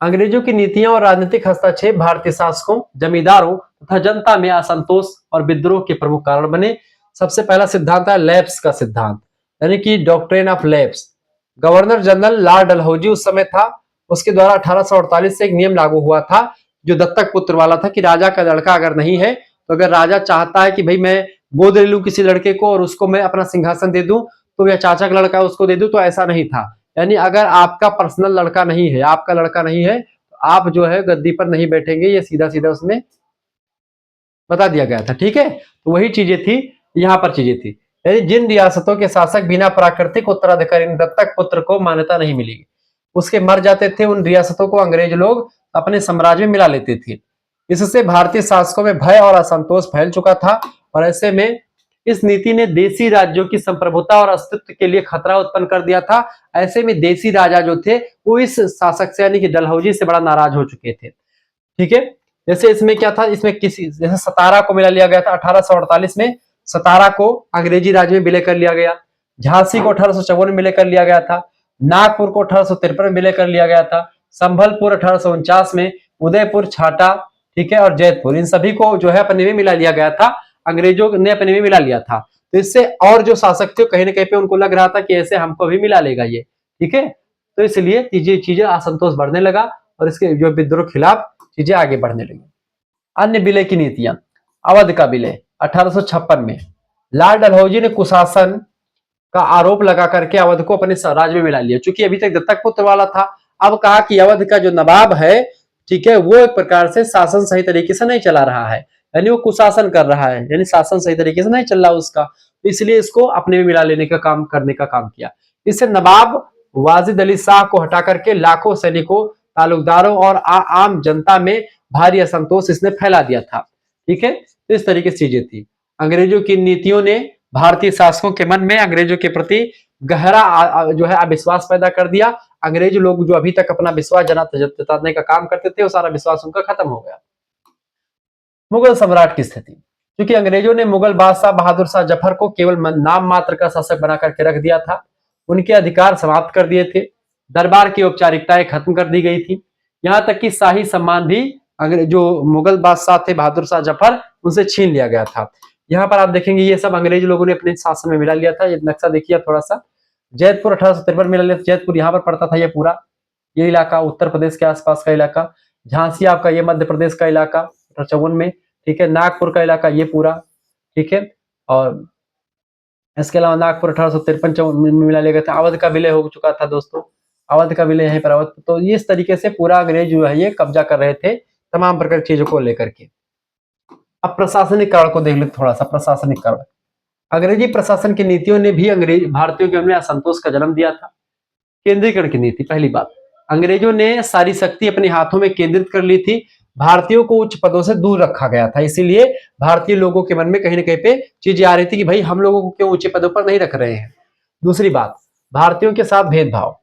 अंग्रेजों की नीतियां और राजनीतिक हस्तक्षेप भारतीय शासकों, जमींदारों तथा जनता में असंतोष और विद्रोह के प्रमुख कारण बने। सबसे पहला सिद्धांत है लैप्स का सिद्धांत, यानी कि doctrine of lapse. Governor general Lord Dalhousie उस समय था, उसके द्वारा 1848 से एक नियम लागू हुआ था जो दत्तक पुत्र वाला था कि राजा का लड़का अगर नहीं है तो अगर राजा चाहता है कि भाई मैं गोद ले लूं किसी लड़के को और उसको मैं अपना सिंहासन दे दूं तो या चाचा का लड़का उसको दे दूं, तो ऐसा नहीं था। यानी अगर आपका पर्सनल लड़का नहीं है, आपका लड़का नहीं है, तो आप जो है गद्दी पर नहीं बैठेंगे, ये सीधा सीधा उसमें बता दिया गया था। ठीक है, तो वही चीजें थी, यहाँ पर चीजें थी। यानी जिन रियासतों के शासक बिना प्राकृतिक उत्तराधिकारी दत्तक पुत्र को मान्यता नहीं मिली, उसके मर जाते थे, उन रियासतों को अंग्रेज लोग अपने साम्राज्य में मिला लेते थे। इससे भारतीय शासकों में भय और असंतोष फैल चुका था और ऐसे में इस नीति ने देसी राज्यों की संप्रभुता और अस्तित्व के लिए खतरा उत्पन्न कर दिया था। ऐसे में देसी राजा जो थे वो इस शासक से यानी कि डलहौजी से बड़ा नाराज हो चुके थे। ठीक है, जैसे इसमें क्या था, इसमें किसी जैसे सतारा को मिला लिया गया था 1848 में, सतारा को अंग्रेजी राज में विलय कर लिया गया। झांसी को 1854 में विलय कर लिया गया था। नागपुर को 1853 में विलय कर लिया गया था। संभलपुर 1849 में, उदयपुर, छाटा, ठीक है, और जैतपुर, इन सभी को जो है अपने में मिला लिया गया था, अंग्रेजों ने अपने में मिला लिया था। तो इससे और जो शासक थे कहीं ना कहीं पे उनको लग रहा था कि ऐसे हमको भी मिला लेगा ये। ठीक है, तो इसलिए चीजें असंतोष बढ़ने लगा और इसके जो विद्रोह के खिलाफ चीजें आगे बढ़ने लगी। अन्य विलय की नीतियां, अवध का विलय 1856 में, लॉर्ड डलहौजी ने कुशासन का आरोप लगा करके अवध को अपने राज्य में मिला लिया। चूंकि अभी तक दत्तक पुत्र वाला था, अब कहा कि अवध का जो नवाब है, ठीक है, वो एक प्रकार से शासन सही तरीके से नहीं चला रहा है, यानी वो कुशासन कर रहा है, यानी शासन सही तरीके से नहीं चल रहा उसका, तो इसलिए इसको अपने में मिला लेने का काम करने का काम किया। इससे नवाब वाजिद अली शाह को हटा करके लाखों सैनिकों, तालुकदारों और आम जनता में भारी असंतोष इसने फैला दिया था। ठीक है, तो इस तरीके से चीजें थी। अंग्रेजों की नीतियों ने भारतीय शासकों के मन में अंग्रेजों के प्रति गहरा जो है अविश्वास पैदा कर दिया। अंग्रेज लोग जो अभी तक अपना विश्वास जताने का काम करते थे वो सारा विश्वास उनका खत्म हो गया। मुगल सम्राट की स्थिति, क्योंकि अंग्रेजों ने मुगल बादशाह बहादुर शाह जफर को केवल नाम मात्र का शासक बना करके रख दिया था, उनके अधिकार समाप्त कर दिए थे, दरबार की औपचारिकताएं खत्म कर दी गई थी, यहाँ तक कि शाही सम्मान भी जो मुगल बादशाह थे बहादुर शाह जफर उनसे छीन लिया गया था। यहाँ पर आप देखेंगे ये सब अंग्रेज लोगों ने अपने शासन में मिला लिया था। ये नक्शा देखिए थोड़ा सा, जैतपुर 1853 में मिला लिया, जैतपुर यहाँ पर पड़ता था ये पूरा, ये इलाका उत्तर प्रदेश के आसपास का इलाका, झांसी आपका ये मध्य प्रदेश का इलाका 1854 में, ठीक है, नागपुर का इलाका ये पूरा, ठीक है, और इसके अलावा नागपुर 1853 में मिला लिया गया था। अवध का विलय हो चुका था दोस्तों, अवध का विलय यहीं पर अवध। तो इस तरीके से पूरा अंग्रेज जो है ये कब्जा कर रहे थे तमाम प्रकार की चीजों को लेकर के। अब प्रशासनिक कारण को देख ले थोड़ा सा, प्रशासनिक कारण, अंग्रेजी प्रशासन की नीतियों ने भी अंग्रेज भारतीयों के मन में असंतोष का जन्म दिया था। केंद्रीकरण की नीति, पहली बात, अंग्रेजों ने सारी शक्ति अपने हाथों में केंद्रित कर ली थी, भारतीयों को उच्च पदों से दूर रखा गया था, इसीलिए भारतीय लोगों के मन में कहीं ना कहीं पे चीजें आ रही थी कि भाई हम लोगों को क्यों ऊंचे पदों पर नहीं रख रहे हैं। दूसरी बात, भारतीयों के साथ भेदभाव,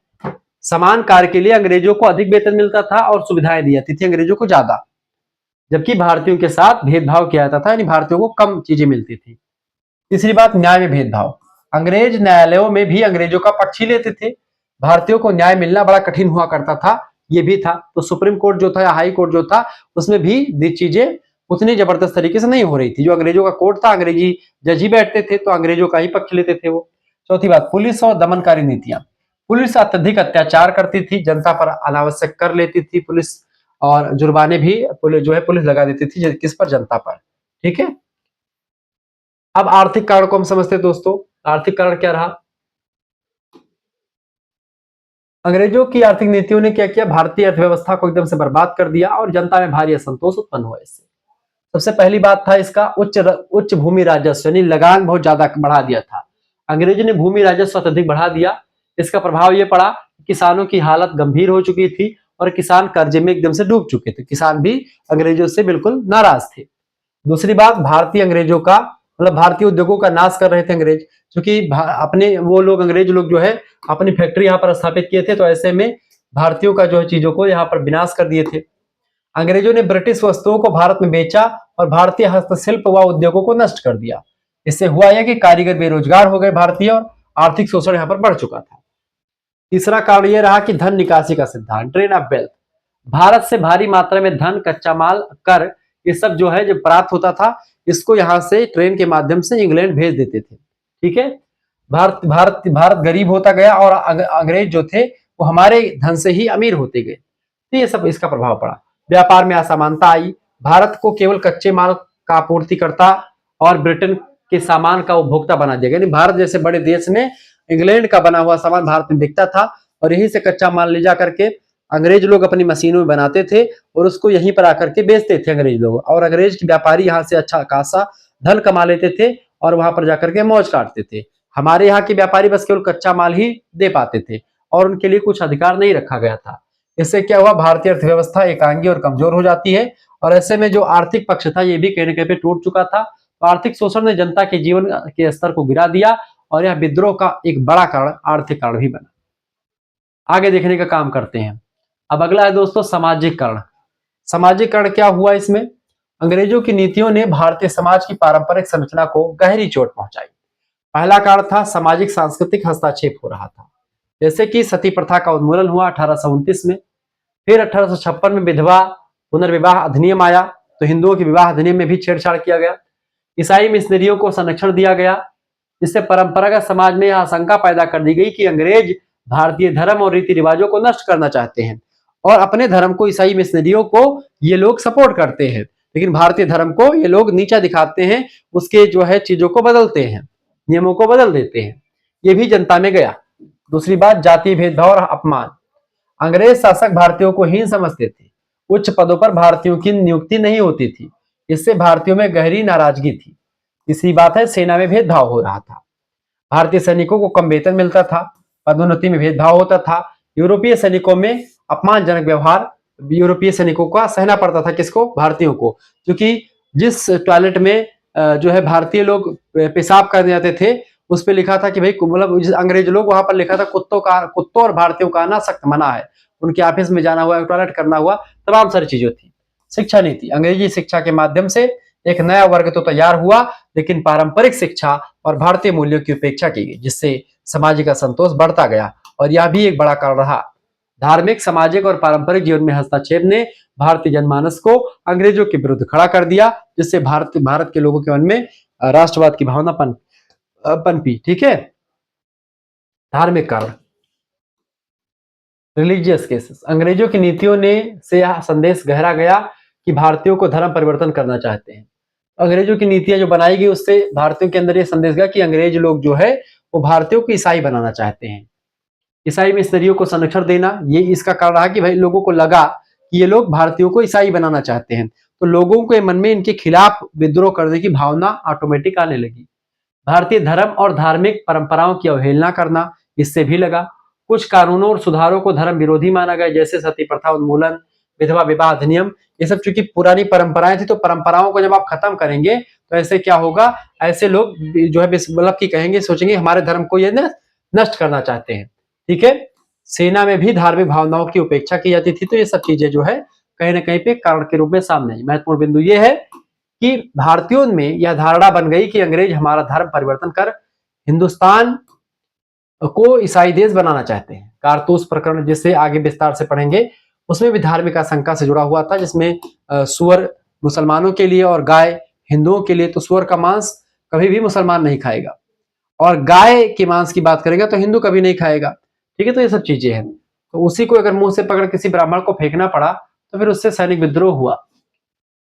समान कार्य के लिए अंग्रेजों को अधिक वेतन मिलता था और सुविधाएं दी जाती थी अंग्रेजों को ज्यादा, जबकि भारतीयों के साथ भेदभाव किया जाता था, यानी भारतीयों को कम चीजें मिलती थी। तीसरी बात, न्याय में भेदभाव, अंग्रेज न्यायालयों में भी अंग्रेजों का पक्ष ही लेते थे, भारतीयों को न्याय मिलना बड़ा कठिन हुआ करता था, ये भी था। तो सुप्रीम कोर्ट जो था या हाई कोर्ट जो था उसमें भी चीजें उतनी जबरदस्त तरीके से नहीं हो रही थी। जो अंग्रेजों का कोर्ट था, अंग्रेजी जज ही बैठते थे तो अंग्रेजों का ही पक्ष लेते थे वो। चौथी बात, पुलिस और दमनकारी नीतियां, पुलिस अत्यधिक अत्याचार करती थी, जनता पर अनावश्यक कर लेती थी पुलिस, और जुर्माने भी जो है पुलिस लगा देती थी, किस पर, जनता पर। ठीक है, अब आर्थिक कारण को हम समझते हैं दोस्तों। आर्थिक कारण क्या रहा? अंग्रेजों की आर्थिक नीतियों ने क्या किया, भारतीय अर्थव्यवस्था को एकदम से बर्बाद कर दिया और जनता में भारी असंतोष उत्पन्न हुआ इससे। सबसे पहली बात था इसका उच्च भूमि राजस्व, यानी लगान बहुत ज्यादा बढ़ा दिया था। अंग्रेजों ने भूमि राजस्व अत्यधिक बढ़ा दिया। इसका प्रभाव यह पड़ा, किसानों की हालत गंभीर हो चुकी थी और किसान कर्जे में एकदम से डूब चुके थे। किसान भी अंग्रेजों से बिल्कुल नाराज थे। दूसरी बात, भारतीय अंग्रेजों का मतलब भारतीय उद्योगों का नाश कर रहे थे अंग्रेज, क्योंकि अपने वो लोग अंग्रेज लोग जो है अपनी फैक्ट्री यहाँ पर स्थापित किए थे, तो ऐसे में भारतीयों का जो है चीजों को यहाँ पर विनाश कर दिए थे। अंग्रेजों ने ब्रिटिश वस्तुओं को भारत में बेचा और भारतीय हस्तशिल्प व उद्योगों को नष्ट कर दिया। इससे हुआ यह कि कारीगर बेरोजगार हो गए भारतीय और आर्थिक शोषण यहाँ पर बढ़ चुका था। तीसरा कारण यह रहा कि धन निकासी का सिद्धांत, ट्रेन ऑफ वेल्थ। भारत से भारी मात्रा में धन, कच्चा माल, कर, ये सब जो है जब प्राप्त होता था, इसको यहां से ट्रेन के माध्यम से इंग्लैंड भेज देते थे। ठीक है, भारत भारत भारत गरीब होता गया और अंग्रेज जो थे वो हमारे धन से ही अमीर होते गए। तो ये सब इसका प्रभाव पड़ा। व्यापार में असमानता आई। भारत को केवल कच्चे माल का आपूर्तिकर्ता और ब्रिटेन के सामान का उपभोक्ता बना दिया गया। भारत जैसे बड़े देश में इंग्लैंड का बना हुआ सामान भारत में बिकता था और यहीं से कच्चा माल ले जा करके अंग्रेज लोग अपनी मशीनों में बनाते थे और उसको यहीं पर आकर के बेचते थे अंग्रेज लोग। और अंग्रेज के व्यापारी यहाँ से अच्छा खासा धन कमा लेते थे और वहां पर जाकर के मौज काटते थे। हमारे यहाँ के व्यापारी बस केवल कच्चा माल ही दे पाते थे और उनके लिए कुछ अधिकार नहीं रखा गया था। इससे क्या हुआ, भारतीय अर्थव्यवस्था एकांगी और कमजोर हो जाती है और ऐसे में जो आर्थिक पक्ष था ये भी कहीं ना कहीं पे टूट चुका था। तो आर्थिक शोषण ने जनता के जीवन के स्तर को गिरा दिया और यह विद्रोह का एक बड़ा कारण, आर्थिक कारण भी बना। आगे देखने का काम करते हैं। अब अगला है दोस्तों सामाजिक कारण। सामाजिक कारण क्या हुआ इसमें? अंग्रेजों की नीतियों ने भारतीय समाज की पारंपरिक संरचना को गहरी चोट पहुंचाई। पहला कारण था सामाजिक सांस्कृतिक हस्तक्षेप हो रहा था, जैसे कि सती प्रथा का उन्मूलन हुआ 1829 में। फिर 1856 में विधवा पुनर्विवाह अधिनियम आया, तो हिंदुओं के विवाह अधिनियम में भी छेड़छाड़ किया गया। ईसाई मिशनरियों को संरक्षण दिया गया, जिससे परंपरागत समाज में यह आशंका पैदा कर दी गई कि अंग्रेज भारतीय धर्म और रीति रिवाजों को नष्ट करना चाहते हैं और अपने धर्म को, ईसाई मिशनरियों को ये लोग सपोर्ट करते हैं, लेकिन भारतीय धर्म को ये लोग नीचा दिखाते हैं, उसके जो है चीजों को बदलते हैं, नियमों को बदल देते हैं। ये भी जनता में गया। दूसरी बात, जातीय भेदभाव और अपमान। अंग्रेज शासक भारतीयों को हीन समझते थे। उच्च पदों पर भारतीयों की नियुक्ति नहीं होती थी, इससे भारतीयों में गहरी नाराजगी थी। तीसरी बात है, सेना में भेदभाव हो रहा था। भारतीय सैनिकों को कम वेतन मिलता था, पदोन्नति में भेदभाव होता था। यूरोपीय सैनिकों में अपमानजनक व्यवहार यूरोपीय सैनिकों का सहना पड़ता था। किसको? भारतीयों को। क्योंकि जिस टॉयलेट में जो है भारतीय लोग पेशाब करने जाते थे, उस पर लिखा था कि भाई, मतलब अंग्रेज लोग, वहां पर लिखा था कुत्तों और भारतीयों का आना सख्त मना है। उनके ऑफिस में जाना हुआ, टॉयलेट करना हुआ, तमाम सारी चीजें थी। शिक्षा नीति, अंग्रेजी शिक्षा के माध्यम से एक नया वर्ग तो तैयार हुआ, लेकिन पारंपरिक शिक्षा और भारतीय मूल्यों की उपेक्षा की गई, जिससे सामाजिक असंतोष बढ़ता गया और यह भी एक बड़ा कारण रहा। धार्मिक, सामाजिक और पारंपरिक जीवन में हस्तक्षेप ने भारतीय जनमानस को अंग्रेजों के विरुद्ध खड़ा कर दिया, जिससे भारत के लोगों के मन में राष्ट्रवाद की भावना पनपी। ठीक है। धार्मिक कारण, रिलीजियस केसेस। अंग्रेजों की नीतियों ने से यह संदेश गहरा गया कि भारतीयों को धर्म परिवर्तन करना चाहते हैं। अंग्रेजों की नीतियां जो बनाई गई, उससे भारतीयों के अंदर यह संदेश गया कि अंग्रेज लोग जो है वो भारतीयों को ईसाई बनाना चाहते हैं। ईसाई मिशनरियों को संरक्षण देना, ये इसका कारण रहा कि भाई लोगों को लगा कि ये लोग भारतीयों को ईसाई बनाना चाहते हैं, तो लोगों के मन में इनके खिलाफ विद्रोह करने की भावना ऑटोमेटिक आने लगी। भारतीय धर्म और धार्मिक परंपराओं की अवहेलना करना, इससे भी लगा। कुछ कानूनों और सुधारों को धर्म विरोधी माना गया, जैसे सती प्रथा उन्मूलन, विधवा विवाह अधिनियम। ये सब चूंकि पुरानी परंपराएं थी, तो परंपराओं को जब आप खत्म करेंगे तो ऐसे क्या होगा, ऐसे लोग जो है मतलब की कहेंगे, सोचेंगे हमारे धर्म को ये नष्ट करना चाहते हैं। ठीक है। सेना में भी धार्मिक भावनाओं की उपेक्षा की जाती थी, तो ये सब चीजें जो है कहीं ना कहीं पे कारण के रूप में सामने आई। महत्वपूर्ण बिंदु ये है कि भारतीयों में यह धारणा बन गई कि अंग्रेज हमारा धर्म परिवर्तन कर हिंदुस्तान को ईसाई देश बनाना चाहते हैं। कारतूस प्रकरण, जिसे आगे विस्तार से पढ़ेंगे, उसमें भी धार्मिक आशंका से जुड़ा हुआ था, जिसमें सुअर मुसलमानों के लिए और गाय हिंदुओं के लिए। तो सुअर का मांस कभी भी मुसलमान नहीं खाएगा और गाय के मांस की बात करेगा तो हिंदू कभी नहीं खाएगा। ठीक है। तो ये सब चीजें हैं। तो उसी को अगर मुंह से पकड़ किसी ब्राह्मण को फेंकना पड़ा तो फिर उससे सैनिक विद्रोह हुआ।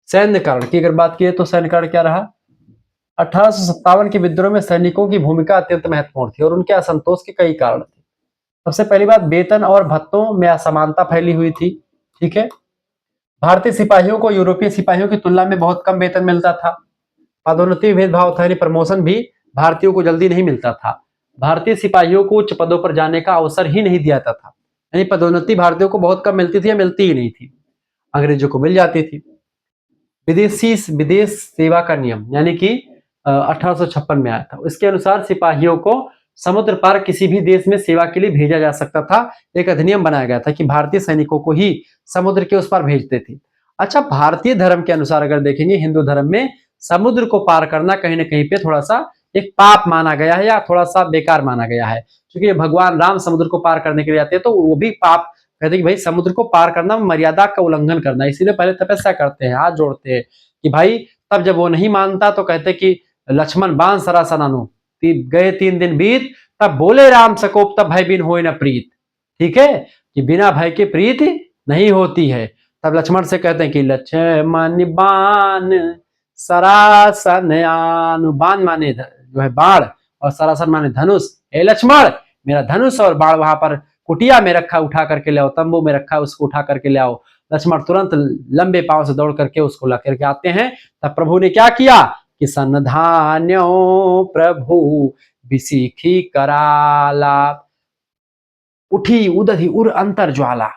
सैन्य कारण की अगर बात की तो सैन्य कारण क्या रहा? 1857 के विद्रोह में सैनिकों की भूमिका अत्यंत महत्वपूर्ण थी और उनके असंतोष के कई कारण थे। सबसे पहली बात, वेतन और भत्तों में असमानता फैली हुई थी। ठीक है, भारतीय सिपाहियों को यूरोपीय सिपाहियों की तुलना में बहुत कम वेतन मिलता था। पदोन्नति भेदभाव था, यानी प्रमोशन भी भारतीयों को जल्दी नहीं मिलता था। भारतीय सिपाहियों को उच्च पदों पर जाने का अवसर ही नहीं दिया जाता था, यानी पदोन्नति भारतीयों को बहुत कम मिलती थी या मिलती ही नहीं थी, अंग्रेजों को मिल जाती थी। विदेश सेवा का नियम यानी कि 1856 में आया था। इसके अनुसार सिपाहियों को समुद्र पार किसी भी देश में सेवा के लिए भेजा जा सकता था। एक अधिनियम बनाया गया था कि भारतीय सैनिकों को ही समुद्र के उस पार भेजते थे। अच्छा, भारतीय धर्म के अनुसार अगर देखेंगे, हिंदू धर्म में समुद्र को पार करना कहीं ना कहीं पे थोड़ा सा एक पाप माना गया है या थोड़ा सा बेकार माना गया है, क्योंकि भगवान राम समुद्र को पार करने के लिए आते हैं तो वो भी पाप कहते हैं कि भाई समुद्र को पार करना मर्यादा का उल्लंघन करना, इसीलिए पहले तपस्या करते हैं, हाथ जोड़ते हैं कि भाई, तब जब वो नहीं मानता तो कहते कि लक्ष्मण बाण सरासनानु, गए 3 दिन बीत, तब बोले राम सकोप, तब भय बिन होए न प्रीत। ठीक है, कि बिना भय के प्रीत नहीं होती है। तब लक्ष्मण से कहते हैं कि लक्ष्मण बाण सरासनयानु, बाण माने जो है बाण और सरासन माने धनुष। हे लक्ष्मण, मेरा धनुष और बाण वहां पर कुटिया में रखा, उठा करके ले आओ, तंबू में रखा, उसको उठा करके ले आओ। लक्ष्मण तुरंत लंबे पांव से दौड़ करके उसको ला करके आते हैं। तब प्रभु ने क्या किया कि सन्धान्यो प्रभु बिसीखी कराला, उठी उदधि उर अंतर ज्वाला,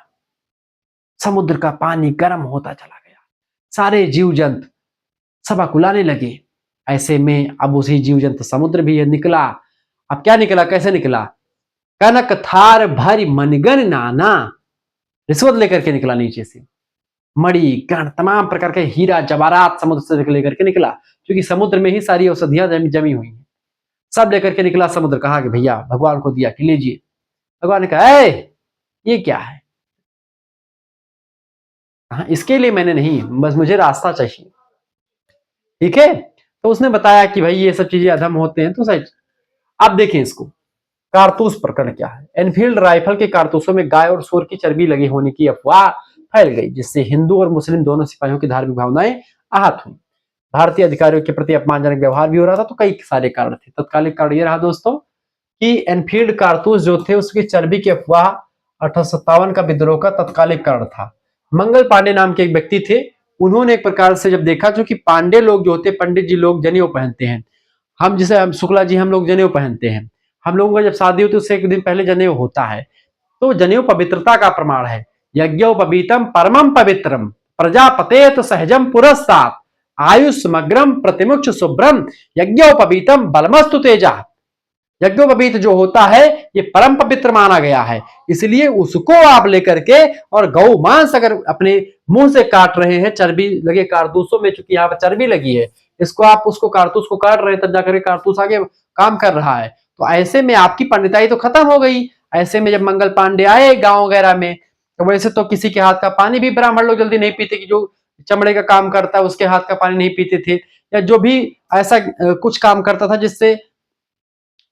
समुद्र का पानी गर्म होता चला गया, सारे जीव जंतु सब अकुलाने लगे। ऐसे में अब उसी जीव जंतु समुद्र भी निकला। अब क्या निकला, कैसे निकला? कनक थार भरी मनगन नाना, रिश्वत लेकर के निकला नीचे से, मणि गण तमाम प्रकार के हीरा जवाहरात समुद्र से लेकर के निकला, क्योंकि समुद्र में ही सारी औषधियां जमी हुई हैं। सब लेकर के निकला समुद्र, कहा कि भैया भगवान को दिया कि लीजिए। भगवान ने कहा ये क्या है? हाँ, इसके लिए मैंने नहीं, बस मुझे रास्ता चाहिए। ठीक है, तो उसने बताया कि भाई ये सब चीजें अधम होते हैं तो सही। अब देखें इसको, कारतूस प्रकरण क्या है। एनफील्ड राइफल के कारतूसों में गाय और सूअर की चर्बी लगी होने की अफवाह फैल गई, जिससे हिंदू और मुस्लिम दोनों सिपाहियों की धार्मिक भावनाएं आहत हुई। भारतीय अधिकारियों के प्रति अपमानजनक व्यवहार भी हो रहा था। तो कई सारे कारण थे। तत्कालिक कारण ये रहा दोस्तों कि एनफील्ड कारतूस जो थे उसकी चर्बी की अफवाह 1857 का विद्रोह का तत्कालिक कारण था। मंगल पांडे नाम के एक व्यक्ति थे, उन्होंने एक प्रकार से जब देखा, जो कि पांडे लोग जो होते, पंडित जी लोग जनेऊ पहनते हैं, हम जिसे शुक्ला जी हम लोग जनेऊ पहनते हैं, हम लोगों का जब शादी होती है उससे एक दिन पहले जनेऊ होता है, तो जनेऊ पवित्रता का प्रमाण है। यज्ञोपवीतम परमम पवित्रम प्रजापतेत सहजम पुरस्तात् आयुष्मग्रम प्रतिमुक्ष शुभ्रम यज्ञोपवीतम बलमस्तु तेजा। यज्ञोपवीत जो होता है ये परम पवित्र माना गया है, इसलिए उसको आप लेकर के, और गौ मांस अगर अपने मुंह से काट रहे हैं चर्बी लगे कारतूसों में, चूंकि यहाँ पर चर्बी लगी है, इसको आप उसको कारतूस को काट रहे हैं, तब जाकर कारतूस आगे काम कर रहा है। तो ऐसे में आपकी पंडिताई तो खत्म हो गई। ऐसे में जब मंगल पांडे आए गांव वगैरह में, तो वैसे तो किसी के हाथ का पानी भी ब्राह्मण लोग जल्दी नहीं पीते, कि जो चमड़े का काम करता है उसके हाथ का पानी नहीं पीते थे, या जो भी ऐसा कुछ काम करता था जिससे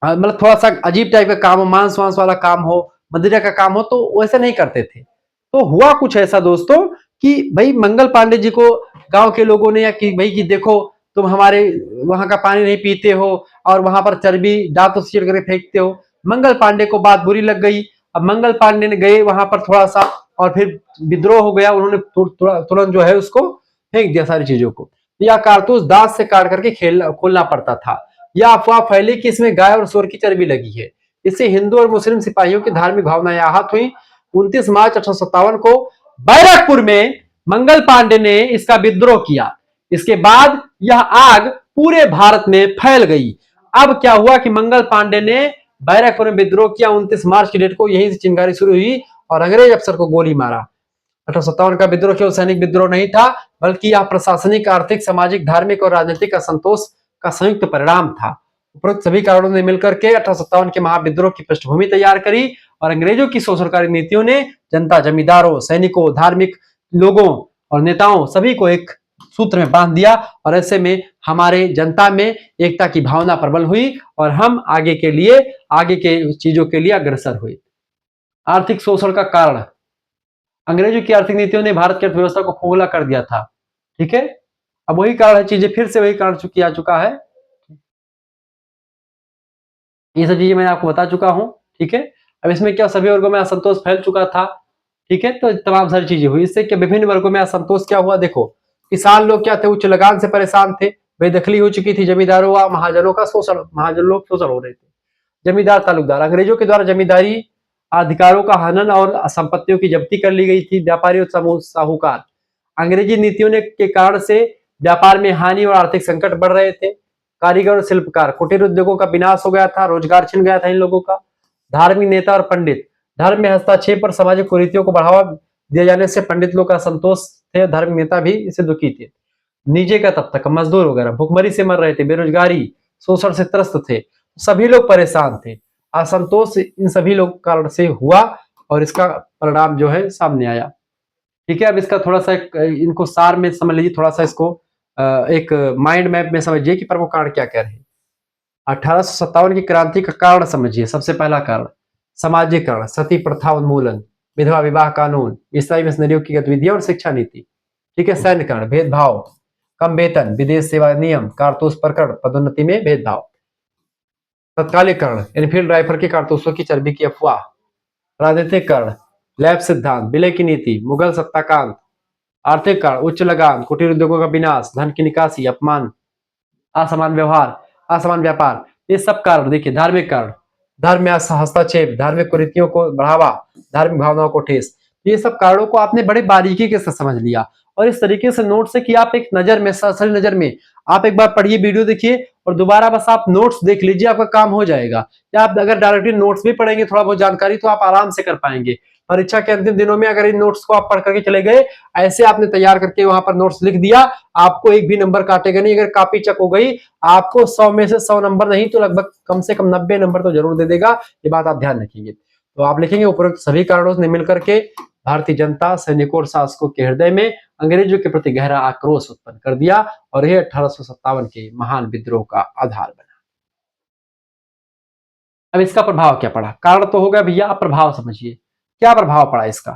मतलब थोड़ा सा अजीब टाइप का काम हो, मांस वांस वाला काम हो, मदिरा का काम हो, तो वैसे नहीं करते थे। तो हुआ कुछ ऐसा दोस्तों कि भाई मंगल पांडे जी को गांव के लोगों ने, या कि भाई कि देखो तुम हमारे वहां का पानी नहीं पीते हो और वहां पर चर्बी दांतों से चिर करके फेंकते हो। मंगल पांडे को बात बुरी लग गई। अब मंगल पांडे ने गए वहां पर थोड़ा सा, और फिर विद्रोह हो गया, उन्होंने तुरंत जो है उसको फेंक दिया सारी चीजों को। या कारतूस दांत से काट करके खोलना पड़ता था। यह अफवाह फैली कि इसमें गाय और सूअर की चर्बी लगी है। इससे हिंदू और मुस्लिम सिपाहियों की धार्मिक भावनाएं आहत हुई। 29 मार्च 1857 को बैरकपुर में मंगल पांडे ने इसका विद्रोह किया। इसके बाद यह आग पूरे भारत में फैल गई। अब क्या हुआ कि मंगल पांडे ने बैरकपुर में विद्रोह किया। 29 मार्च की डेट को यहीं से चिंगारी शुरू हुई और अंग्रेज अफसर को गोली मारा। 1857 का विद्रोह केवल सैनिक विद्रोह नहीं था, बल्कि यह प्रशासनिक, आर्थिक, सामाजिक, धार्मिक और राजनीतिक असंतोष का संयुक्त परिणाम था। उपरोक्त सभी कारणों ने मिलकर के 1857 के महाविद्रोह की पृष्ठभूमि तैयार करी, और अंग्रेजों की शोषणकारी नीतियों ने जनता, जमींदारों, सैनिकों, धार्मिक लोगों और नेताओं सभी को एक सूत्र में बांध दिया। और ऐसे में हमारे जनता में एकता की भावना प्रबल हुई और हम आगे के चीजों के लिए अग्रसर हुए। आर्थिक शोषण का कारण, अंग्रेजों की आर्थिक नीतियों ने भारत की अर्थव्यवस्था को खोखला कर दिया था। ठीक है, अब वही कारण है, चीजें फिर से वही कारण आ चुका है। ये सब चीजें मैं आपको बता चुका हूँ। ठीक है, अब इसमें क्या सभी वर्गों में असंतोष फैल चुका था। ठीक है, तो तमाम सारी चीजें हुई। इससे क्या विभिन्न वर्गों में असंतोष क्या हुआ, देखो किसान लोग क्या थे, उच्च लगान से परेशान थे, बेदखली हो चुकी थी, जमींदारों व महाजनों का शोषण, महाजन लोग शोषण हो रहे थे। जमींदार तालुकदार, अंग्रेजों के द्वारा जमींदारी अधिकारों का हनन और संपत्तियों की जब्ती कर ली गई थी। व्यापारी और साहूकार, अंग्रेजी नीतियों ने के कारण से व्यापार में हानि और आर्थिक संकट बढ़ रहे थे। कारीगर और शिल्पकार, कुटीर उद्योगों का विनाश हो गया था, रोजगार छिन गया था इन लोगों का। धार्मिक नेता और पंडित, धर्म में हस्तक्षेप और सामाजिक कुरीतियों को बढ़ावा दिए जाने से पंडित लोग का असंतोष थे, धार्मिक नेता भी इससे दुखी थे। नीचे का तबका, मजदूर वगैरह भुखमरी से मर रहे थे, बेरोजगारी शोषण से त्रस्त थे, सभी लोग परेशान थे। असंतोष इन सभी लोग कारण से हुआ और इसका परिणाम जो है सामने आया। ठीक है, अब इसका थोड़ा सा इनको सार में समझ लीजिए, थोड़ा सा इसको एक माइंड मैप में समझिए कि प्रमुख कारण क्या क्या रहे। 1857 की क्रांति का कारण समझिए। सबसे पहला कारण समाजीकरण, सती प्रथा उन्मूलन, विधवा विवाह कानून, ईसाई मिशनरियों की गतिविधियां और शिक्षा नीति। ठीक है, सैन्यकरण, भेदभाव, कम वेतन, विदेश सेवा नियम, कारतूस प्रकरण, पदोन्नति में भेदभाव। तत्कालीकरण, एनफील्ड राइफल के कारतूसों की चर्बी की अफवाह। राजनीतिकरण, लैब सिद्धांत, विलय की नीति, मुगल सत्ताकांत। आर्थिक कारण, उच्च लगान, कुटीर उद्योगों का विनाश, धन की निकासी, अपमान, असमान व्यवहार, असमान व्यापार, ये सब कारण। देखिए, धार्मिक कारण, धर्म में हस्तक्षेप, धार्मिक कुरीतियों को बढ़ावा, धार्मिक भावनाओं को ठेस। ये सब कारणों को आपने बड़े बारीकी के साथ समझ लिया और इस तरीके से नोट से कि आप एक नजर में, सरसरी नजर में आप एक बार पढ़िए, वीडियो देखिए और दोबारा बस आप नोट्स देख लीजिए, आपका काम हो जाएगा। या आप अगर डायरेक्टली नोट्स भी पढ़ेंगे थोड़ा बहुत जानकारी तो आप आराम से कर पाएंगे। परीक्षा के अंतिम दिनों में अगर इन नोट्स को आप पढ़ करके चले गए, ऐसे आपने तैयार करके वहां पर नोट्स लिख दिया, आपको एक भी नंबर काटेगा नहीं। अगर कॉपी चेक हो गई, आपको 100 में से 100 नंबर नहीं तो लगभग कम से कम 90 नंबर तो जरूर दे देगा। ये बात आप ध्यान रखेंगे। तो आप लिखेंगे, उपरोक्त सभी कारणों ने मिलकर के भारतीय जनता, सैनिकों और शासकों के हृदय में अंग्रेजों के प्रति गहरा आक्रोश उत्पन्न कर दिया और यह 1857 के महान विद्रोह का आधार बना। अब इसका प्रभाव क्या पड़ा? कारण तो हो गया भैया, अब प्रभाव समझिए क्या प्रभाव पड़ा इसका।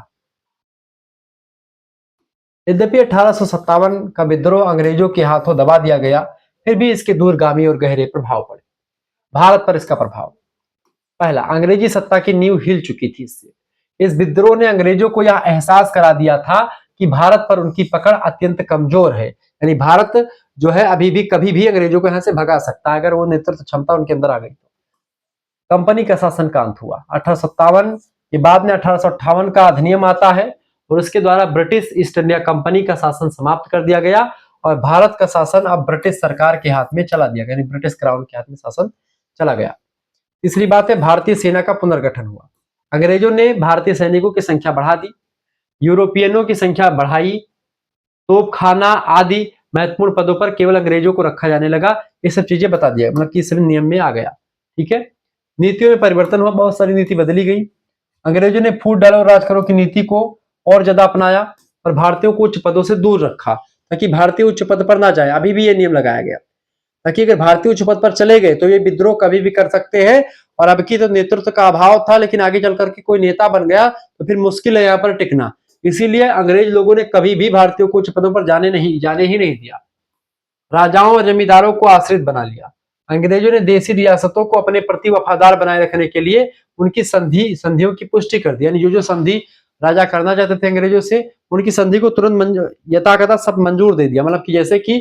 यद्यपि 1857 का विद्रोह अंग्रेजों के हाथों दबा दिया गया, फिर भी इसके दूरगामी और गहरे प्रभाव पड़े। भारत पर इसका प्रभाव, पहला, अंग्रेजी सत्ता की नींव हिल चुकी थी इससे। इस विद्रोह ने अंग्रेजों को यह एहसास करा दिया था कि भारत पर उनकी पकड़ अत्यंत कमजोर है। यानी भारत जो है अभी भी कभी भी अंग्रेजों को यहां से भगा सकता है अगर वो नेतृत्व क्षमता उनके अंदर आ गई तो। कंपनी का शासन का अंत हुआ 1857 के बाद में। 1858 का अधिनियम आता है और उसके द्वारा ब्रिटिश ईस्ट इंडिया कंपनी का शासन समाप्त कर दिया गया और भारत का शासन अब ब्रिटिश सरकार के हाथ में चला दिया गया, यानी ब्रिटिश क्राउन के हाथ में शासन चला गया। तीसरी बात है, भारतीय सेना का पुनर्गठन हुआ। अंग्रेजों ने भारतीय सैनिकों की संख्या बढ़ा दी, यूरोपियनों की संख्या बढ़ाई, तोपखाना आदि महत्वपूर्ण पदों पर केवल अंग्रेजों को रखा जाने लगा। ये सब चीजें बता दिया, मतलब कि सभी नियम में आ गया। ठीक है, नीतियों में परिवर्तन हुआ, बहुत सारी नीति बदली गई। अंग्रेजों ने फूट डालो राज करो की नीति को और ज्यादा अपनाया और भारतीयों को उच्च पदों से दूर रखा ताकि भारतीय उच्च पद पर ना जाए। अभी भी ये नियम लगाया गया ताकि अगर भारतीय उच्च पद पर चले गए तो ये विद्रोह कभी भी कर सकते हैं। और अब की तो नेतृत्व का अभाव था, लेकिन आगे चल करके कोई नेता बन गया तो फिर मुश्किल है यहाँ पर टिकना। इसीलिए अंग्रेज लोगों ने कभी भी भारतीयों को उच्च पदों पर जाने ही नहीं दिया। राजाओं और जमींदारों को आश्रित बना लिया। अंग्रेजों ने देशी रियासतों को अपने प्रति वफादार बनाए रखने के लिए उनकी संधियों की पुष्टि कर दी। यानी जो संधि राजा करना चाहते थे अंग्रेजों से, उनकी संधि को तुरंत यथाकथा सब मंजूर दे दिया। मतलब कि जैसे कि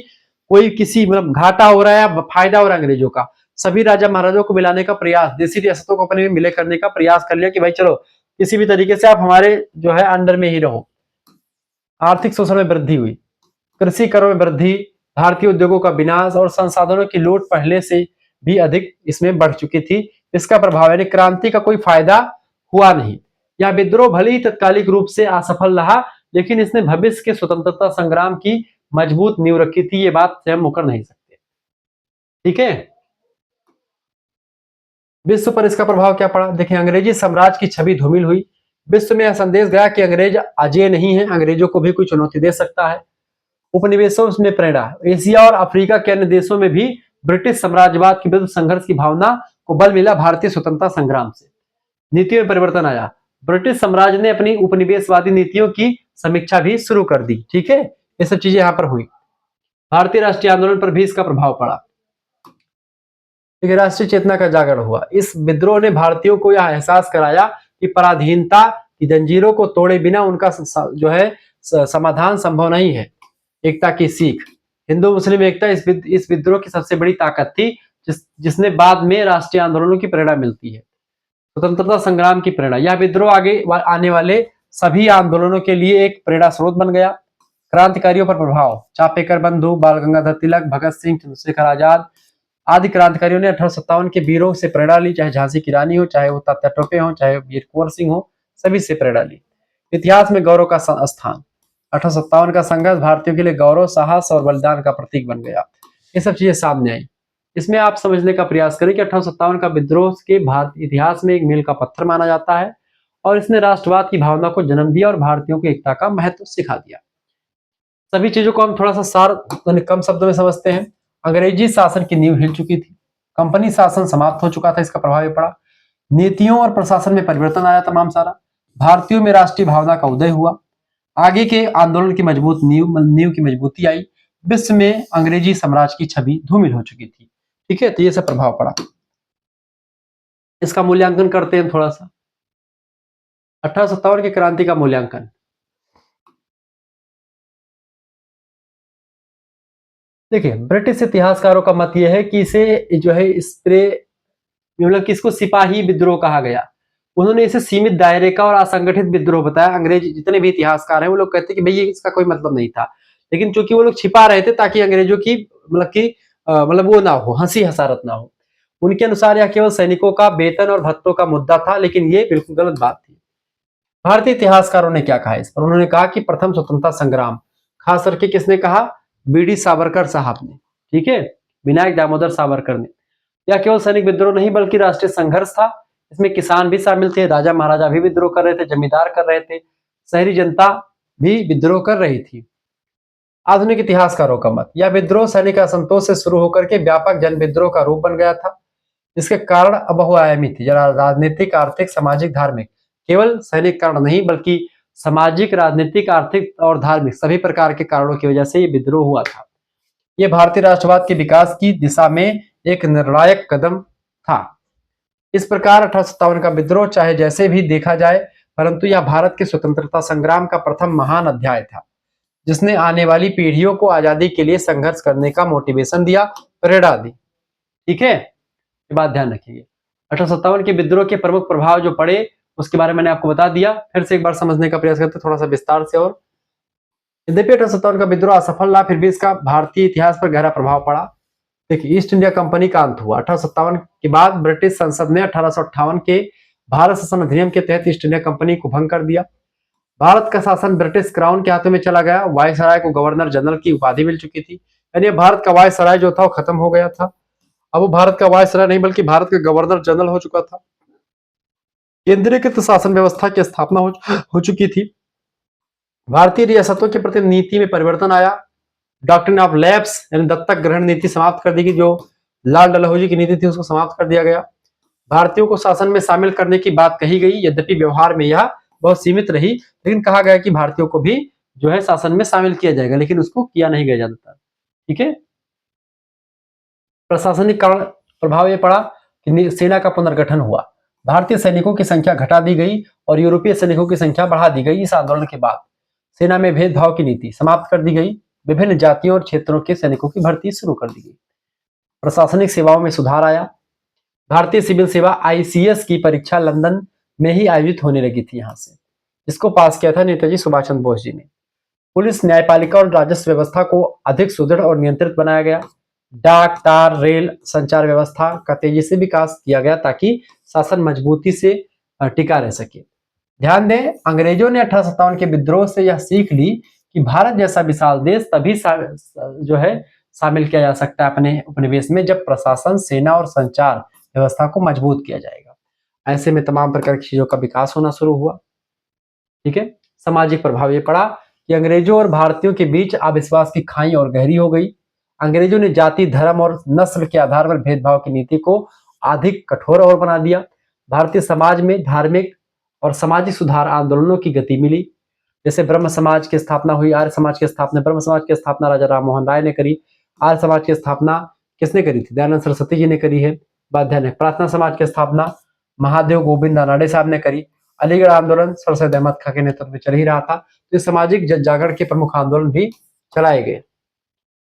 कोई किसी मतलब घाटा हो रहा है या फायदा हो रहा है अंग्रेजों का, सभी राजा महाराजों को मिलाने का प्रयास, देशी रियासतों को अपने में मिले करने का प्रयास कर लिया कि भाई चलो किसी भी तरीके से आप हमारे जो है अंडर में ही रहो। आर्थिक शोषण में वृद्धि हुई, कृषि करों में वृद्धि, भारतीय उद्योगों का विनाश और संसाधनों की लूट पहले से भी अधिक इसमें बढ़ चुकी थी। इसका प्रभाव यानी क्रांति का कोई फायदा हुआ नहीं। यह विद्रोह भले ही तत्कालिक रूप से असफल रहा, लेकिन इसने भविष्य के स्वतंत्रता संग्राम की मजबूत नींव रखी थी। ये बात से हम मुकर नहीं सकते। ठीक है, विश्व पर इसका प्रभाव क्या पड़ा? देखिए, अंग्रेजी साम्राज्य की छवि धूमिल हुई। विश्व में यह संदेश गया कि अंग्रेज अजेय नहीं है, अंग्रेजों को भी कोई चुनौती दे सकता है। उपनिवेशों में प्रेरणा, एशिया और अफ्रीका के अन्य देशों में भी ब्रिटिश साम्राज्यवाद के विरुद्ध संघर्ष की भावना को बल मिला भारतीय स्वतंत्रता संग्राम से। नीतियों में परिवर्तन आया, ब्रिटिश साम्राज्य ने अपनी उपनिवेशवादी नीतियों की समीक्षा भी शुरू कर दी। ठीक है, ये सब चीजें यहां पर हुई। भारतीय राष्ट्रीय आंदोलन पर भी इसका प्रभाव पड़ा। देखिए राष्ट्रीय चेतना का जागरण हुआ। इस विद्रोह ने भारतीयों को यह एहसास कराया कि पराधीनता की जंजीरों को तोड़े बिना उनका जो है समाधान संभव नहीं है। एकता की सीख, हिंदू मुस्लिम एकता इस विद्रोह की सबसे बड़ी ताकत थी, जिसने बाद में राष्ट्रीय आंदोलनों की प्रेरणा मिलती है। स्वतंत्रता संग्राम की प्रेरणा, यह विद्रोह आगे आने वाले सभी आंदोलनों के लिए एक प्रेरणा स्रोत बन गया। क्रांतिकारियों पर प्रभाव, चापेकर बंधु, बाल गंगाधर तिलक, भगत सिंह, चंद्रशेखर आजाद आदि क्रांतिकारियों ने 1857 के वीरों से प्रेरणा ली, चाहे झांसी की रानी हो, चाहे वो तात्या टोपे हो, चाहे वीर कुंवर सिंह हो, सभी से प्रेरणा ली। इतिहास में गौरव का स्थान, 1857 का संघर्ष भारतीयों के लिए गौरव, साहस और बलिदान का प्रतीक बन गया। ये सब चीजें सामने आई। इसमें आप समझने का प्रयास करें कि 1857 का विद्रोह के भारत इतिहास में एक मील का पत्थर माना जाता है और इसने राष्ट्रवाद की भावना को जन्म दिया और भारतीयों को एकता का महत्व सिखा दिया। सभी चीजों को हम थोड़ा सा सार कम शब्दों में समझते हैं। अंग्रेजी शासन की नींव हिल चुकी थी, कंपनी शासन समाप्त हो चुका था, इसका प्रभाव पड़ा, नीतियों और प्रशासन में परिवर्तन आया तमाम सारा, भारतीयों में राष्ट्रीय भावना का उदय हुआ, आगे के आंदोलन की मजबूत नींव की मजबूती आई, विश्व में अंग्रेजी साम्राज्य की छवि धूमिल हो चुकी थी। ठीक है, तो ये सब प्रभाव पड़ा। इसका मूल्यांकन करते हैं थोड़ा सा। 1857 की क्रांति का मूल्यांकन, देखिए ब्रिटिश इतिहासकारों का मत यह है कि इसे जो है मतलब कि इसको सिपाही विद्रोह कहा गया। उन्होंने इसे सीमित दायरे का और असंगठित विद्रोह बताया। अंग्रेज जितने भी इतिहासकार हैं वो लोग कहते हैं कि भैया इसका कोई मतलब नहीं था, लेकिन चूंकि वो लोग छिपा रहे थे ताकि अंग्रेजों की मतलब वो ना हो, हंसी हसारत ना हो। उनके अनुसार यह केवल सैनिकों का वेतन और भत्तों का मुद्दा था, लेकिन ये बिल्कुल गलत बात थी। भारतीय इतिहासकारों ने क्या कहा इस पर? उन्होंने कहा कि प्रथम स्वतंत्रता संग्राम, खास करके किसने कहा? बीडी सावरकर साहब ने, ठीक है, विनायक दामोदर सावरकर ने। यह केवल सैनिक विद्रोह नहीं बल्कि राष्ट्रीय संघर्ष था। इसमें किसान भी शामिल थे, राजा महाराजा भी विद्रोह कर रहे थे, जमींदार कर रहे थे, शहरी जनता भी विद्रोह कर रही थी। आधुनिक इतिहासकारों का मत, यह विद्रोह सैनिक असंतोष से शुरू होकर के व्यापक जन विद्रोह का रूप बन गया था। इसके कारण अब बहुआयामी थी, जरा राजनीतिक, आर्थिक, सामाजिक, धार्मिक, केवल सैनिक कारण नहीं बल्कि सामाजिक, राजनीतिक, आर्थिक और धार्मिक सभी प्रकार के कारणों की वजह से ये विद्रोह हुआ था। यह भारतीय राष्ट्रवाद के विकास की दिशा में एक निर्णायक कदम था। इस प्रकार 1857 का विद्रोह चाहे जैसे भी देखा जाए, परंतु यह भारत के स्वतंत्रता संग्राम का प्रथम महान अध्याय था, जिसने आने वाली पीढ़ियों को आजादी के लिए संघर्ष करने का मोटिवेशन दिया, प्रेरणा दी। ठीक है, ये बात ध्यान रखिए। 1857 के विद्रोह के प्रमुख प्रभाव जो पड़े उसके बारे में मैंने आपको बता दिया। फिर से एक बार समझने का प्रयास करते थोड़ा सा विस्तार से। और यद्यपि 1857 का विद्रोह असफल रहा, फिर भी इसका भारतीय इतिहास पर गहरा प्रभाव पड़ा। देखिए, ईस्ट इंडिया कंपनी का अंत हुआ 1857 के बाद। ब्रिटिश संसद ने 1858 के भारत शासन अधिनियम के तहत ईस्ट इंडिया कंपनी को भंग कर दिया। भारत का शासन ब्रिटिश क्राउन के हाथों में चला गया। वायसराय को गवर्नर जनरल की उपाधि मिल चुकी थी, यानी भारत का वायसराय जो था वो खत्म हो गया था। अब वो भारत का वायसराय नहीं बल्कि भारत का गवर्नर जनरल हो चुका था। केंद्रीकृत शासन व्यवस्था की स्थापना हो चुकी थी। भारतीय रियासतों के प्रति नीति में परिवर्तन आया। डॉक्ट्रिन ऑफ लैप्स यानी दत्तक ग्रहण नीति समाप्त कर दी गई। जो लाल डलहौजी की नीति थी उसको समाप्त कर दिया गया। भारतीयों को शासन में शामिल करने की बात कही गई, यद्यपि व्यवहार में यह बहुत सीमित रही, लेकिन कहा गया कि भारतीयों को भी जो है शासन में शामिल किया जाएगा, लेकिन उसको किया नहीं गया ज्यादातर। ठीक है, प्रशासनिक कारण प्रभाव यह पड़ा कि सेना का पुनर्गठन हुआ। भारतीय सैनिकों की संख्या घटा दी गई और यूरोपीय सैनिकों की संख्या बढ़ा दी गई। इस आंदोलन के बाद सेना में भेदभाव की नीति समाप्त कर दी गई। विभिन्न जातियों और क्षेत्रों के सैनिकों की भर्ती शुरू कर दी गई। प्रशासनिक सेवाओं में सुधार आया। भारतीय सिविल सेवा आईसीएस की परीक्षा लंदन में ही आयोजित होने लगी थी यहाँ से, जिसको पास किया था नेताजी सुभाष चंद्र बोस जी ने। पुलिस, न्यायपालिका और राजस्व व्यवस्था को अधिक सुदृढ़ और नियंत्रित बनाया गया। डाक, तार, रेल संचार व्यवस्था का तेजी से विकास किया गया ताकि शासन मजबूती से टिका रह सके। ध्यान दें, अंग्रेजों ने 1857 के विद्रोह से यह सीख ली कि भारत जैसा विशाल देश तभी जो है शामिल किया जा सकता है अपने उपनिवेश में जब प्रशासन, सेना और संचार व्यवस्था को मजबूत किया जाएगा। ऐसे में तमाम प्रकार की चीजों का विकास होना शुरू हुआ। ठीक है, सामाजिक प्रभाव ये पड़ा कि अंग्रेजों और भारतीयों के बीच अविश्वास की खाई और गहरी हो गई। अंग्रेजों ने जाति, धर्म और नस्ल के आधार पर भेदभाव की नीति को अधिक कठोर और बना दिया। भारतीय समाज में धार्मिक और सामाजिक सुधार आंदोलनों की गति मिली। जैसे ब्रह्म समाज की स्थापना हुई, आर्य समाज की स्थापना, ब्रह्म समाज की स्थापना राजा राम मोहन राय ने करी। आर्य समाज की स्थापना किसने करी थी? दयानंद सरस्वती जी ने करी है। बंधन है। प्रार्थना समाज की स्थापना महादेव गोविंद रानडे साहब ने करी। अलीगढ़ आंदोलन सर सैयद अहमद खां के नेतृत्व में चल ही रहा था, तो सामाजिक जागरण के प्रमुख आंदोलन भी चलाए गए।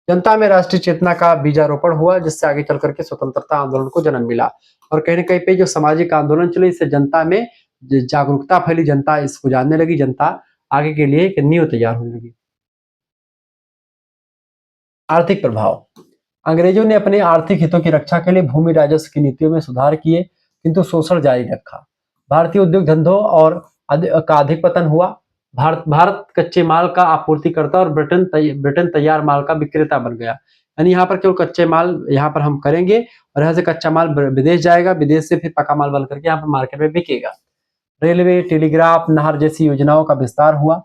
जनता में राष्ट्रीय चेतना का बीजारोपण हुआ, जिससे आगे चल करके स्वतंत्रता आंदोलन को जन्म मिला। और कहीं न कहीं पे जो सामाजिक आंदोलन चले, इससे जनता में जागरूकता फैली, जनता इसको जानने लगी, जनता आगे के लिए एक नींव तैयार होने लगी। आर्थिक प्रभाव। अंग्रेजों ने अपने आर्थिक हितों की रक्षा के लिए भूमि राजस्व की नीतियों में सुधार किए, किंतु शोषण जारी रखा। भारतीय उद्योग धंधों और का अधिक पतन हुआ। भारत कच्चे माल का आपूर्तिकर्ता और ब्रिटेन तैयार माल का विक्रेता बन गया। यानी यहाँ पर केवल कच्चे माल यहाँ पर हम करेंगे और यहाँ से कच्चा माल विदेश जाएगा, विदेश से फिर पका माल बन करके यहाँ पर मार्केट में बिकेगा। रेलवे, टेलीग्राफ, नहर जैसी योजनाओं का विस्तार हुआ,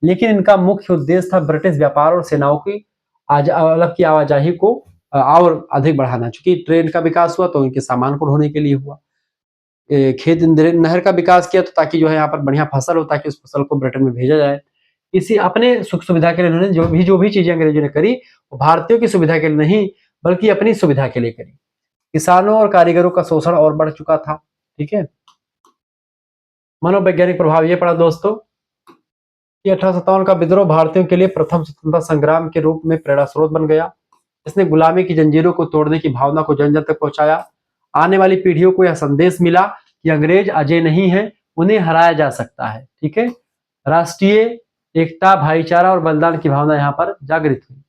लेकिन इनका मुख्य उद्देश्य था ब्रिटिश व्यापार और सेनाओं की की आवाजाही को और अधिक बढ़ाना। चूंकि ट्रेन का विकास हुआ तो इनके सामान को ढोने के लिए हुआ। खेत नहर का विकास किया तो ताकि जो है यहाँ पर बढ़िया फसल हो, ताकि उस फसल को ब्रिटेन में भेजा जाए। इसी अपने सुख सुविधा के लिए उन्होंने जो भी चीजें अंग्रेजों ने करी, वो भारतीयों की सुविधा के लिए नहीं बल्कि अपनी सुविधा के लिए करी। किसानों और कारीगरों का शोषण और बढ़ चुका था। ठीक है। मनोवैज्ञानिक प्रभाव ये पड़ा दोस्तों कि 1857 का विद्रोह भारतीयों के लिए प्रथम स्वतंत्रता संग्राम के रूप में प्रेरणा स्रोत बन गया। इसने गुलामी की जंजीरों को तोड़ने की भावना को जन जन तक पहुंचाया। आने वाली पीढ़ियों को यह संदेश मिला कि अंग्रेज अजय नहीं है, उन्हें हराया जा सकता है। ठीक है। राष्ट्रीय एकता, भाईचारा और बलिदान की भावना यहाँ पर जागृत हुई।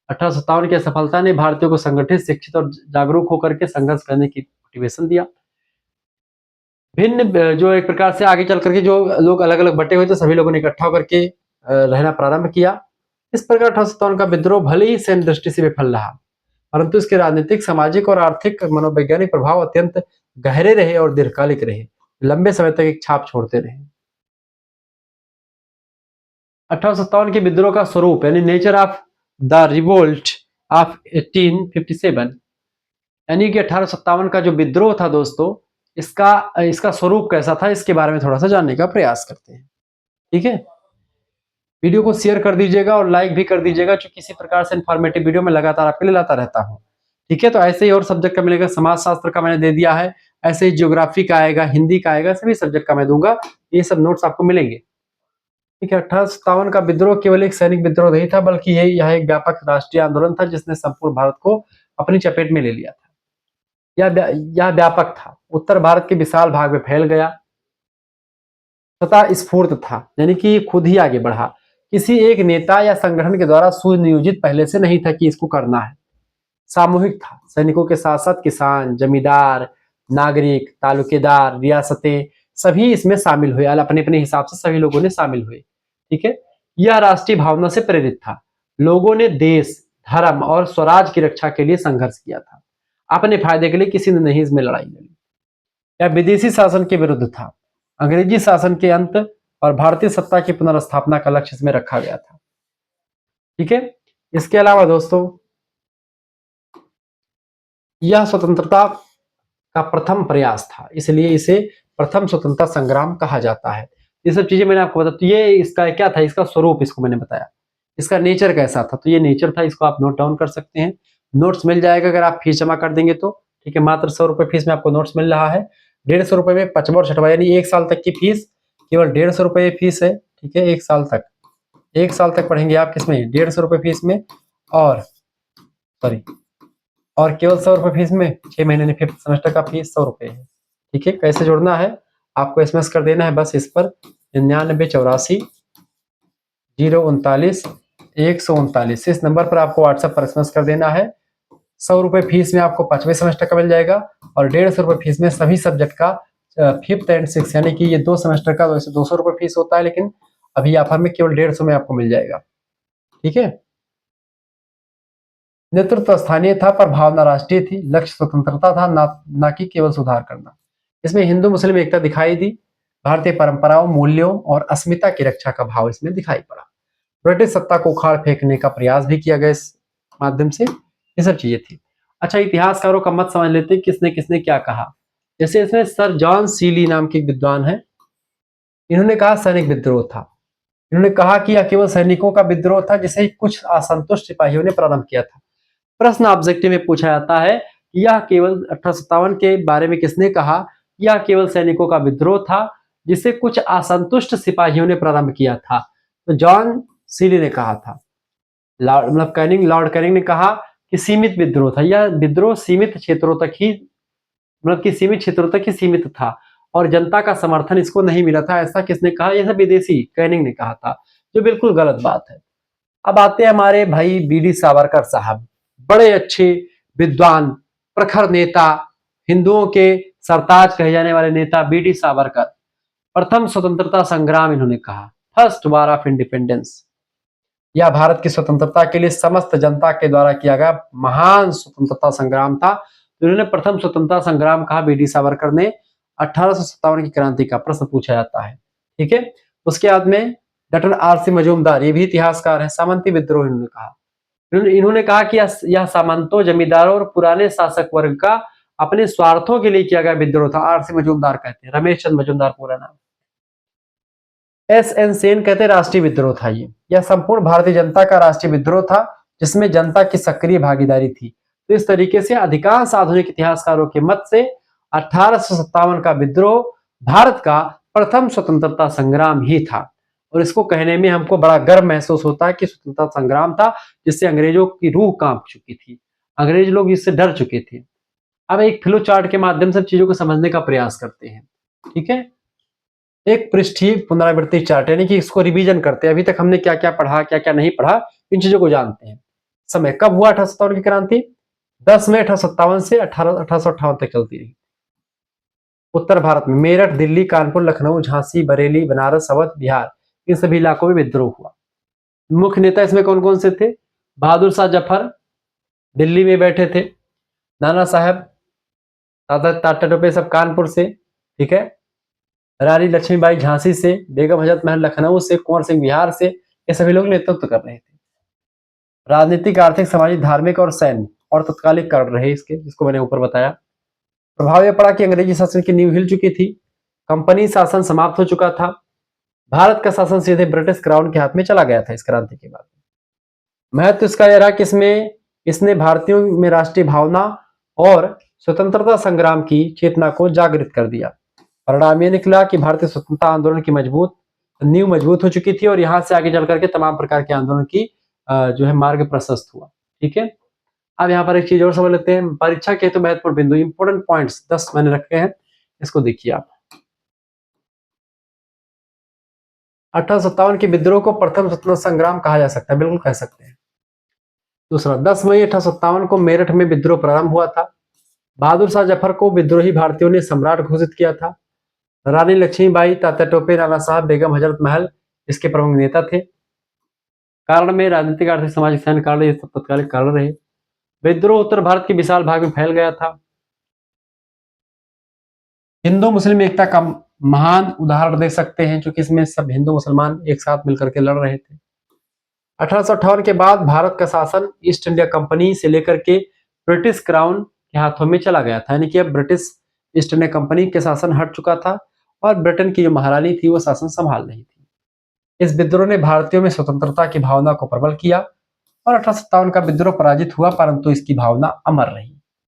1857 की सफलता ने भारतीयों को संगठित, शिक्षित और जागरूक होकर के संघर्ष करने की मोटिवेशन दिया। भिन्न जो एक प्रकार से आगे चल करके जो लोग अलग अलग बटे हुए थे, सभी लोगों ने इकट्ठा होकर के रहना प्रारंभ किया। इस प्रकार 1857 का विद्रोह भले ही सैन्य दृष्टि से विफल रहा, परंतु इसके राजनीतिक, सामाजिक और आर्थिक मनोवैज्ञानिक प्रभाव अत्यंत गहरे रहे और दीर्घकालिक रहे, लंबे समय तक एक छाप छोड़ते रहे। 1857 के विद्रोह का स्वरूप यानी nature of the revolt of 1857, यानी कि 1857 का जो विद्रोह था दोस्तों, इसका स्वरूप कैसा था, इसके बारे में थोड़ा सा जानने का प्रयास करते हैं। ठीक है। वीडियो को शेयर कर दीजिएगा और लाइक भी कर दीजिएगा, क्योंकि किसी प्रकार से इंफॉर्मेटिव वीडियो में लगातार आपके लिए लाता रहता हूँ। ठीक है। तो ऐसे ही और सब्जेक्ट का मिलेगा, समाज शास्त्र का मैंने दे दिया है, ऐसे ही ज्योग्राफी का आएगा, हिंदी का आएगा, सभी सब्जेक्ट का मैं दूंगा, ये सब नोट्स आपको मिलेंगे। ठीक है। 1857 का विद्रोह केवल एक सैनिक विद्रोह नहीं था, बल्कि यह एक व्यापक राष्ट्रीय आंदोलन था, जिसने संपूर्ण भारत को अपनी चपेट में ले लिया था। यह व्यापक था, उत्तर भारत के विशाल भाग में फैल गया तथा स्फूर्त था, यानी कि खुद ही आगे बढ़ा। किसी एक नेता या संगठन के द्वारा सुनियोजित पहले से नहीं था कि इसको करना है, सामूहिक था। सैनिकों के साथ साथ किसान, जमींदार, नागरिक, तालुकेदार, रियासतें सभी इसमें शामिल हुए, अपने अपने हिसाब से सभी लोगों ने शामिल हुए। ठीक है। यह राष्ट्रीय भावना से प्रेरित था। लोगों ने देश, धर्म और स्वराज की रक्षा के लिए संघर्ष किया था, अपने फायदे के लिए किसी ने नहीं इसमें लड़ाई लड़ी। यह विदेशी शासन के विरुद्ध था। अंग्रेजी शासन के अंत और भारतीय सत्ता की पुनर्स्थापना का लक्ष्य इसमें रखा गया था। ठीक है। इसके अलावा दोस्तों, यह स्वतंत्रता का प्रथम प्रयास था, इसलिए इसे प्रथम स्वतंत्रता संग्राम कहा जाता है। ये सब चीजें मैंने आपको बताया। तो ये इसका क्या था, इसका स्वरूप इसको मैंने बताया, इसका नेचर कैसा था, तो ये नेचर था, इसको आप नोट डाउन कर सकते हैं। नोट्स मिल जाएगा अगर आप फीस जमा कर देंगे तो। ठीक है। मात्र 100 रुपए फीस में आपको नोट्स मिल रहा है। 150 रुपए में 5वां और 6वां यानी 1 साल तक की फीस केवल 150 रुपए फीस है। ठीक है। 1 साल तक पढ़ेंगे आप किसमें, 150 रुपए फीस में, और केवल 100 रुपए फीस में 6 महीने में 5th सेमेस्टर का फीस 100 रुपए है। ठीक है। कैसे जोड़ना है, आपको एसएमएस कर देना है बस इस पर 9984 039 139, इस नंबर पर आपको व्हाट्सएप पर एसएमएस कर देना है। 100 रुपए फीस में आपको 5वें सेमेस्टर का मिल जाएगा, और 150 रुपए फीस में सभी सब्जेक्ट का 5th एंड 6th, यानी कि ये 2 सेमेस्टर का वैसे 200 रुपए फीस होता है, लेकिन अभी ऑफर में केवल 150 में आपको मिल जाएगा। ठीक है। नेतृत्व स्थानीय था पर भावना राष्ट्रीय थी। लक्ष्य स्वतंत्रता था, ना कि केवल सुधार करना। इसमें हिंदू मुस्लिम एकता दिखाई दी। भारतीय परंपराओं, मूल्यों और अस्मिता की रक्षा का भाव इसमें दिखाई पड़ा। ब्रिटिश सत्ता को उखाड़ फेंकने का प्रयास भी किया गया इस माध्यम से। ये सब चीजें थी। अच्छा, इतिहासकारों का मत समझ लेते हैं, किसने किसने क्या कहा। जैसे इसमें सर जॉन सीली नाम के विद्वान है, इन्होंने कहा सैनिक विद्रोह था। इन्होंने कहा कि यह केवल सैनिकों का विद्रोह था, जिसे कुछ असंतुष्ट सिपाहियों ने प्रारंभ किया था। प्रश्न ऑब्जेक्टिव में पूछा जाता है यह केवल 1857 के बारे में किसने कहा? यह केवल सैनिकों का विद्रोह था जिसे कुछ असंतुष्ट सिपाहियों ने प्रारंभ किया था। तो जॉन सीली ने कहा था, लॉर्ड कैनिंग ने कहा कि सीमित विद्रोह था। यह विद्रोह सीमित क्षेत्रों तक ही सीमित क्षेत्रों तक ही सीमित था और जनता का समर्थन इसको नहीं मिला था। ऐसा किसने कहा? यह सब विदेशी कैनिंग ने कहा था, जो बिल्कुल गलत बात है। अब आते हैं हमारे भाई बीडी सावरकर साहब, बड़े अच्छे विद्वान, प्रखर नेता, हिंदुओं के सरताज कहे जाने वाले नेता बीडी सावरकर। प्रथम स्वतंत्रता संग्राम इन्होंने कहा, फर्स्ट वार ऑफ इंडिपेंडेंस। यह भारत की स्वतंत्रता के लिए समस्त जनता के द्वारा किया गया महान स्वतंत्रता संग्राम था। तो इन्होंने प्रथम स्वतंत्रता संग्राम कहा बीडी सावरकर ने। 1857 की क्रांति का प्रश्न पूछा जाता है, ठीक है। उसके बाद में डॉक्टर आर.सी. मजूमदार, ये भी इतिहासकार है, सामंती विद्रोह इन्होंने कहा। इन्होंने कहा कि यह सामंतों, जमींदारों और पुराने शासक वर्ग का अपने स्वार्थों के लिए किया गया विद्रोह था। आर.सी. मजूमदार कहते हैं, रमेश चंद्र मजूमदार पूरा नाम। एस.एन. सेन कहते हैं राष्ट्रीय विद्रोह था ये। यह संपूर्ण भारतीय जनता का राष्ट्रीय विद्रोह था जिसमें जनता की सक्रिय भागीदारी थी। तो इस तरीके से अधिकांश आधुनिक इतिहासकारों के मत से 1857 का विद्रोह भारत का प्रथम स्वतंत्रता संग्राम ही था और इसको कहने में हमको बड़ा गर्व महसूस होता है कि स्वतंत्रता संग्राम था जिससे अंग्रेजों की रूह कांप चुकी थी, अंग्रेज लोग इससे डर चुके थे। अब एक फ्लो चार्ट के माध्यम से चीजों को समझने का प्रयास करते हैं, ठीक है। एक पृष्ठीय पुनरावृत्ति चार्ट, यानी कि इसको रिवीजन करते हैं, अभी तक हमने क्या क्या पढ़ा, क्या क्या नहीं पढ़ा, इन चीजों को जानते हैं। समय कब हुआ 1857 की क्रांति? 10 मई 1857 से 1858 तक चलती रही। उत्तर भारत में मेरठ, दिल्ली, कानपुर, लखनऊ, झांसी, बरेली, बनारस, अवध, बिहार, इन सभी इलाकों में विद्रोह हुआ। मुख्य नेता इसमें कौन कौन से थे? बहादुर शाह जफर दिल्ली में बैठे थे, नाना साहब टाटा टोपे सब कानपुर से, ठीक है, रानी लक्ष्मीबाई झांसी से, बेगम हजरत महल लखनऊ से, कुंवर सिंह बिहार से, ये सभी लोग नेतृत्व कर रहे थे। राजनीतिक, आर्थिक, सामाजिक, धार्मिक और सैन्य और तत्कालिक कारण रहे इसके, जिसको मैंने ऊपर बताया। प्रभाव यह पड़ा कि अंग्रेजी शासन की नींव हिल चुकी थी, कंपनी शासन समाप्त हो चुका था, भारत का शासन सीधे ब्रिटिश क्राउन के हाथ में चला गया था इस क्रांति के बाद। महत्व इसका यह रहा कि इसने भारतीयों में राष्ट्रीय भावना और स्वतंत्रता संग्राम की चेतना को जागृत कर दिया। परिणाम यह निकला कि भारतीय स्वतंत्रता आंदोलन की नींव मजबूत हो चुकी थी और यहां से आगे चल करके तमाम प्रकार के आंदोलन की जो है मार्ग प्रशस्त हुआ, ठीक है। अब यहाँ पर एक चीज और समझ लेते हैं, परीक्षा के तो महत्वपूर्ण बिंदु, इंपोर्टेंट पॉइंट्स 10 मैंने रखे हैं, इसको देखिए आप। 1857 के विद्रोह को प्रथम स्वतंत्रता संग्राम कहा जा सकता है, बिल्कुल कह सकते हैं। दूसरा, 10 मई 1857 को मेरठ में विद्रोह प्रारंभ हुआ था। बहादुर शाह जफर को विद्रोही भारतीयों ने सम्राट घोषित किया था। रानी लक्ष्मीबाई, तात्या टोपे, नाना साहब, बेगम हजरत महल इसके प्रमुख नेता थे। कारण में राजनीतिक, आर्थिक, सामाजिक, सैन्य कारण, ये सब तत्कालिक कारण रहे। विद्रोह उत्तर भारत के विशाल भाग में फैल गया था। हिंदू मुस्लिम एकता का महान उदाहरण दे सकते हैं, क्योंकि इसमें सब हिंदू मुसलमान एक साथ मिलकर के लड़ रहे थे। 1858 के बाद भारत का शासन ईस्ट इंडिया कंपनी से लेकर के ब्रिटिश क्राउन के हाथों में चला गया था, यानी कि अब ब्रिटिश ईस्ट इंडिया कंपनी के शासन हट चुका था और ब्रिटेन की जो महारानी थी वो शासन संभाल रही थी। इस विद्रोह ने भारतीयों में स्वतंत्रता की भावना को प्रबल किया और 1857 का विद्रोह पराजित हुआ, परंतु इसकी भावना अमर रही।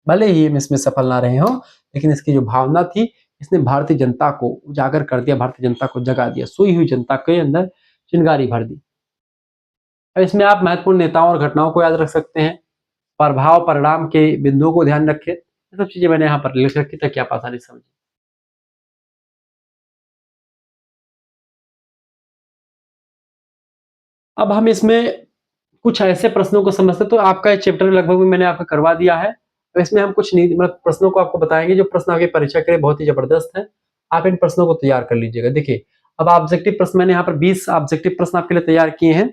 भले ही हम इसमें सफल ना रहे हों, लेकिन इसकी जो भावना थी इसने भारतीय जनता को उजागर कर दिया, भारतीय जनता को जगा दिया, सोई हुई जनता के अंदर चिंगारी भर दी। अब इसमें आप महत्वपूर्ण नेताओं और घटनाओं को याद रख सकते हैं, प्रभाव परिणाम के बिंदुओं को ध्यान रखें। ये सब चीजें मैंने यहाँ पर लिख रखी ताकि आप आसानी समझें। अब हम इसमें कुछ ऐसे प्रश्नों को समझते, तो आपका चैप्टर लगभग मैंने आपको करवा दिया है। तो इसमें हम कुछ मतलब प्रश्नों को आपको बताएंगे जो प्रश्न आगे परीक्षा के लिए बहुत ही जबरदस्त है। आप इन प्रश्नों को तैयार कर लीजिएगा। देखिए, अब ऑब्जेक्टिव प्रश्न मैंने यहाँ पर 20 ऑब्जेक्टिव प्रश्न आपके लिए तैयार किए हैं।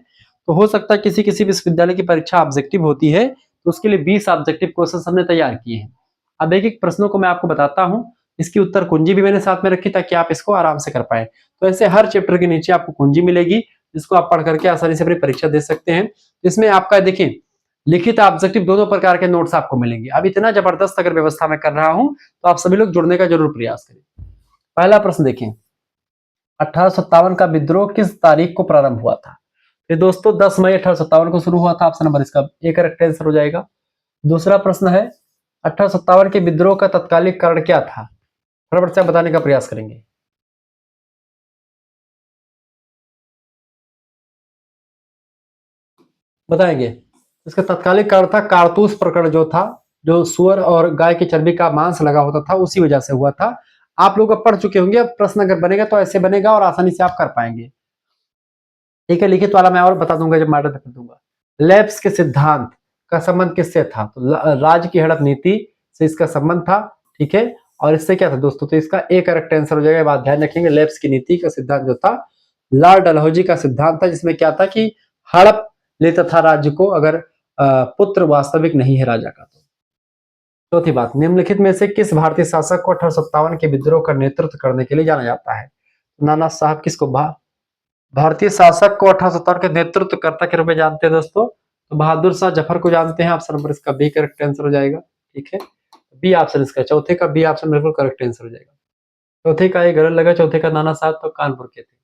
तो हो सकता है किसी विश्वविद्यालय की परीक्षा ऑब्जेक्टिव होती है, तो उसके लिए 20 ऑब्जेक्टिव क्वेश्चन हमने तैयार किए हैं। अब एक एक प्रश्नों को मैं आपको बताता हूँ, इसकी उत्तर कुंजी भी मैंने साथ में रखी ताकि आप इसको आराम से कर पाए। तो ऐसे हर चैप्टर के नीचे आपको कुंजी मिलेगी, जिसको आप पढ़ करके आसानी से अपनी परीक्षा दे सकते हैं। इसमें आपका देखिए लिखित ऑब्जेक्टिव दोनों प्रकार के नोट्स आपको मिलेंगे। अब इतना जबरदस्त अगर व्यवस्था मैं कर रहा हूं तो आप सभी लोग जुड़ने का जरूर प्रयास करें। पहला प्रश्न देखें, 1857 का विद्रोह किस तारीख को प्रारंभ हुआ था? ये दोस्तों 10 मई 1857 को शुरू हुआ था। ऑप्शन नंबर इसका ए करेक्ट आंसर हो जाएगा। दूसरा प्रश्न है, 1857 के विद्रोह का तत्कालिक कारण क्या था? फटाफट से आप बताने का प्रयास करेंगे। बताएंगे। इसका तत्कालिक कारण था कारतूस प्रकरण जो था, जो सुअर और गाय की चर्बी का मांस लगा होता था, उसी वजह से हुआ था। आप लोग अब पढ़ चुके होंगे, अब प्रश्न अगर बनेगा तो ऐसे बनेगा और आसानी से आप कर पाएंगे। ठीक है, लिखित वाला मैं और बता दूंगा जब मैटर कर दूंगा। लेब्स के सिद्धांत का संबंध किससे था? तो राज्य की हड़प नीति से इसका संबंध था। ठीक है, और इससे क्या था दोस्तों? तो इसका एक करेक्ट आंसर हो जाएगा। बात ध्यान रखेंगे, लेब्स की नीति का सिद्धांत जो था लॉर्ड डलहौजी का सिद्धांत था, जिसमें क्या था कि हड़प लेता था राज्य को अगर पुत्र वास्तविक नहीं है राजा का। तो चौथी बात, निम्नलिखित में से किस भारतीय शासक को 1857 के विद्रोह का नेतृत्व करने के लिए जाना जाता है? नाना साहब किसको भारतीय शासक को 1870 के नेतृत्वकर्ता के रूप में जानते हैं दोस्तों? तो बहादुर शाह जफर को जानते हैं। ऑप्शन नंबर इसका बी करेक्ट आंसर हो जाएगा। ठीक है, बी ऑप्शन इसका, चौथे का बी ऑप्शन बिल्कुल करेक्ट आंसर हो जाएगा। चौथे का ये गलत लगा, चौथे का नाना साहब तो कानपुर के थे।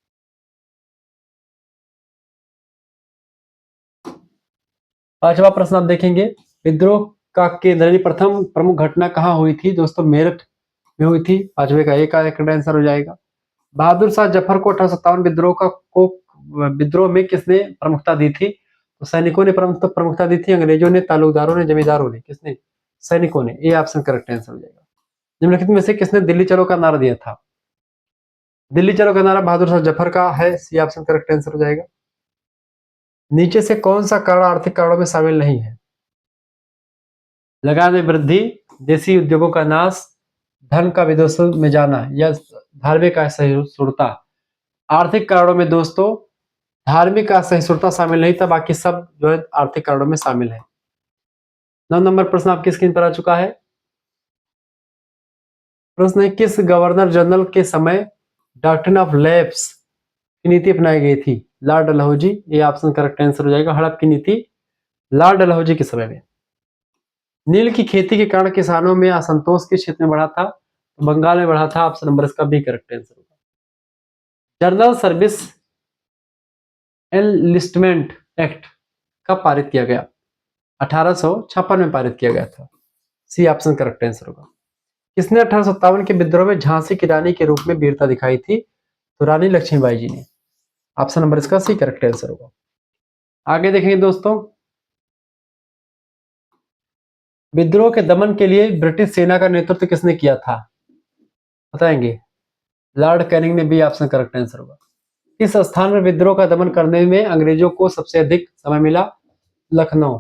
पांचवा प्रश्न आप देखेंगे, विद्रोह का केंद्र प्रथम प्रमुख घटना कहाँ हुई थी? दोस्तों मेरठ में हुई थी। पांचवे का एक करेक्ट आंसर हो जाएगा। बहादुर शाह जफर को 1857 विद्रोह में किसने प्रमुखता दी थी? तो सैनिकों ने प्रमुखता दी थी, अंग्रेजों ने, तालुकदारों ने, जमींदारों ने? किसने? सैनिकों ने। ये ऑप्शन करेक्ट आंसर हो जाएगा। निम्नलिखित में से किसने दिल्ली चलो का नारा दिया था? दिल्ली चलो का नारा बहादुर शाह जफर का है। सी ऑप्शन करेक्ट आंसर हो जाएगा। नीचे से कौन सा कारण आर्थिक कारणों में शामिल नहीं है? लगान में वृद्धि, देशी उद्योगों का नाश, धन का विदेशों में जाना, या धार्मिक असहिष्णुता? आर्थिक कारणों में दोस्तों धार्मिक असहिष्णुता शामिल नहीं था, बाकी सब जो है आर्थिक कारणों में शामिल है। 9 नंबर प्रश्न आपकी स्क्रीन पर आ चुका है। प्रश्न है, किस गवर्नर जनरल के समय डॉक्ट्रिन ऑफ लैप्स की नीति अपनाई गई थी? लॉर्ड डलहौजी। ये ऑप्शन करेक्ट आंसर हो जाएगा। हड़प की नीति लॉर्ड डलहौजी के समय में। नील की खेती के कारण किसानों में असंतोष किस क्षेत्र में बढ़ा था? बंगाल में बढ़ा था। ऑप्शन नंबर इसका बी करेक्ट आंसर होगा। जनरल सर्विस एनलिस्टमेंट एक्ट कब पारित किया गया? 1856 में पारित किया गया था। सी ऑप्शन करेक्ट आंसर होगा। किसने 1857 के विद्रोह में झांसी की रानी के रूप में वीरता दिखाई थी? तो रानी लक्ष्मीबाई जी ने। ऑप्शन नंबर इसका सी करेक्ट आंसर होगा। आगे देखेंगे दोस्तों, विद्रोह के दमन के लिए ब्रिटिश सेना का नेतृत्व किसने किया था? बताएंगे। लॉर्ड कैनिंग ने। बी ऑप्शन करेक्ट आंसर होगा। किस स्थान में विद्रोह का दमन करने में अंग्रेजों को सबसे अधिक समय मिला? लखनऊ।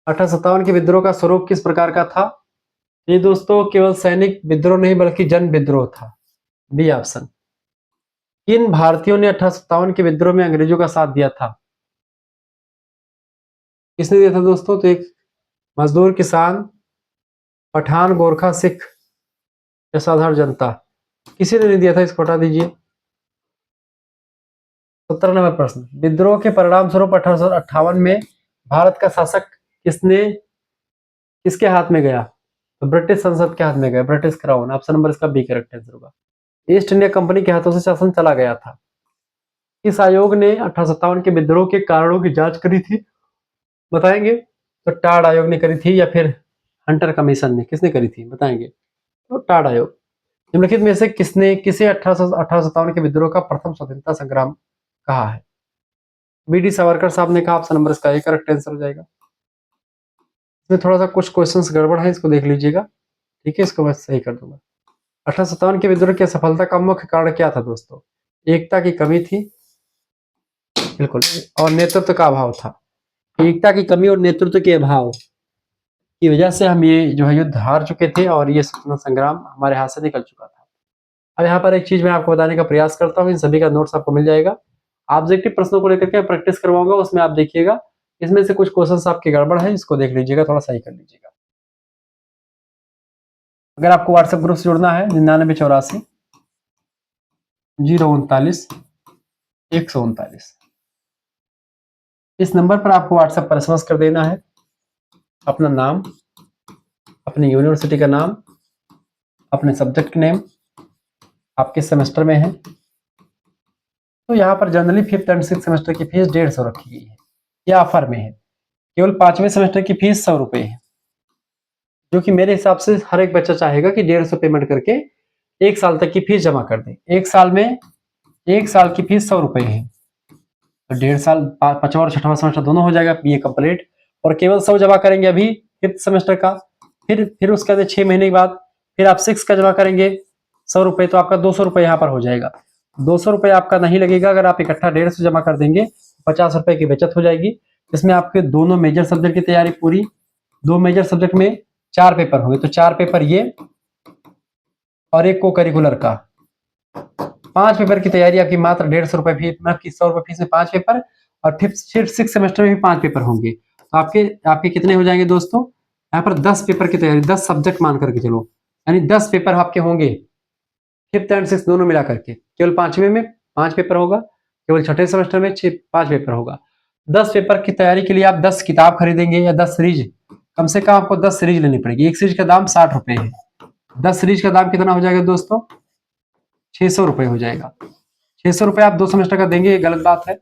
1857 के विद्रोह का स्वरूप किस प्रकार का था? ये दोस्तों केवल सैनिक विद्रोह नहीं बल्कि जन विद्रोह था। B option. किन भारतीयों ने 1857 के विद्रोह में अंग्रेजों का साथ दिया था? किसने दिया था दोस्तों? तो एक मजदूर, किसान, पठान, गोरखा, सिख या साधारण जनता? किसी ने नहीं दिया था, इसको हटा दीजिए। 17 नंबर प्रश्न, विद्रोह के परिणाम स्वरूप 1858 में भारत का शासक किसके हाथ में गया? तो ब्रिटिश संसद के हाथ में गया, ब्रिटिश क्राउन। ऑप्शन नंबर इसका बी करेक्ट आंसर होगा। ईस्ट इंडिया कंपनी के हाथों से शासन चला गया था। इस आयोग ने 1857 के विद्रोह के कारणों की जांच करी थी? बताएंगे। तो टाड आयोग ने करी थी या फिर हंटर कमीशन ने, किसने करी थी? बताएंगे। तो टाड आयोग। निम्नलिखित में से किसे 1857 के विद्रोह का प्रथम स्वतंत्रता संग्राम कहा है? बी.डी. सावरकर साहब ने कहा। ऑप्शन नंबर इसका एक करेक्ट आंसर हो जाएगा। इसमें थोड़ा सा कुछ क्वेश्चंस गड़बड़ है, इसको देख लीजिएगा। ठीक है, इसको मैं सही कर दूंगा। 1857 के विद्रोह की असफलता का मुख्य कारण क्या था दोस्तों? एकता की कमी थी, बिल्कुल, और नेतृत्व का अभाव था। एकता की कमी और नेतृत्व के अभाव की वजह से हम ये जो है युद्ध हार चुके थे और ये स्वतंत्रता संग्राम हमारे हाथ से निकल चुका था। अब यहाँ पर एक चीज मैं आपको बताने का प्रयास करता हूँ, इन सभी का नोट्स आपको मिल जाएगा। ऑब्जेक्टिव प्रश्नों को लेकर के प्रैक्टिस करवाऊंगा, उसमें आप देखिएगा इसमें से कुछ क्वेश्चन आपके गड़बड़ है, इसको देख लीजिएगा, थोड़ा सही कर लीजिएगा। अगर आपको व्हाट्सएप ग्रुप से जुड़ना है 9984 039 139, इस नंबर पर आपको व्हाट्सएप पर एसएमएस कर देना है अपना नाम, अपनी यूनिवर्सिटी का नाम, अपने सब्जेक्ट नेम, आप किस सेमेस्टर में हैं। तो यहाँ पर generally 5th and 6th semester की फीस 150 रखी गई है, यह ऑफर में है। केवल 5वें सेमेस्टर की फीस 100 रुपए है। क्योंकि मेरे हिसाब से हर एक बच्चा चाहेगा कि 150 पेमेंट करके 1 साल तक की फीस जमा कर दे। 1 साल में 1 साल की फीस 100 रुपए है, तो 1.5 साल 5वां और 6वां सेमेस्टर दोनों हो जाएगा बीए कंप्लीट, और केवल 100 जमा करेंगे अभी 5th सेमेस्टर का। फिर उसके बाद 6 महीने के बाद फिर आप 6 का जमा करेंगे 100 रुपए, तो आपका 200 रुपए यहाँ पर हो जाएगा। 200 रुपए आपका नहीं लगेगा अगर आप इकट्ठा 150 जमा कर देंगे, 50 रुपए की बचत हो जाएगी। इसमें आपके दोनों मेजर सब्जेक्ट की तैयारी पूरी, 2 मेजर सब्जेक्ट में 4 पेपर होंगे, तो 4 पेपर ये और एक को करिकुलर का, 5 पेपर की तैयारी आपकी मात्र 150 रुपए फीस, मतलब कि 100 रुपए फीस में 5 पेपर, और फिर 6 सेमेस्टर में भी 5 पेपर होंगे। तो आपके कितने हो जाएंगे दोस्तों, यहाँ पर 10 पेपर की तैयारी, 10 सब्जेक्ट मान करके चलो, यानी 10 पेपर आपके होंगे 5th एंड 6th दोनों मिला करके। केवल 5वें में 5 पेपर होगा, केवल 6ठे सेमेस्टर में 5 पेपर होगा। 10 पेपर की तैयारी के लिए आप 10 किताब खरीदेंगे या 10 सीरीज, कम से कम आपको 10 सीरीज लेनी पड़ेगी। एक सीरीज का दाम 60 रुपए है, 10 सीरीज का दाम कितना हो जाएगा दोस्तों, 600 रुपए हो जाएगा। 600 रुपए आप 2 सेमेस्टर का देंगे, ये गलत बात है।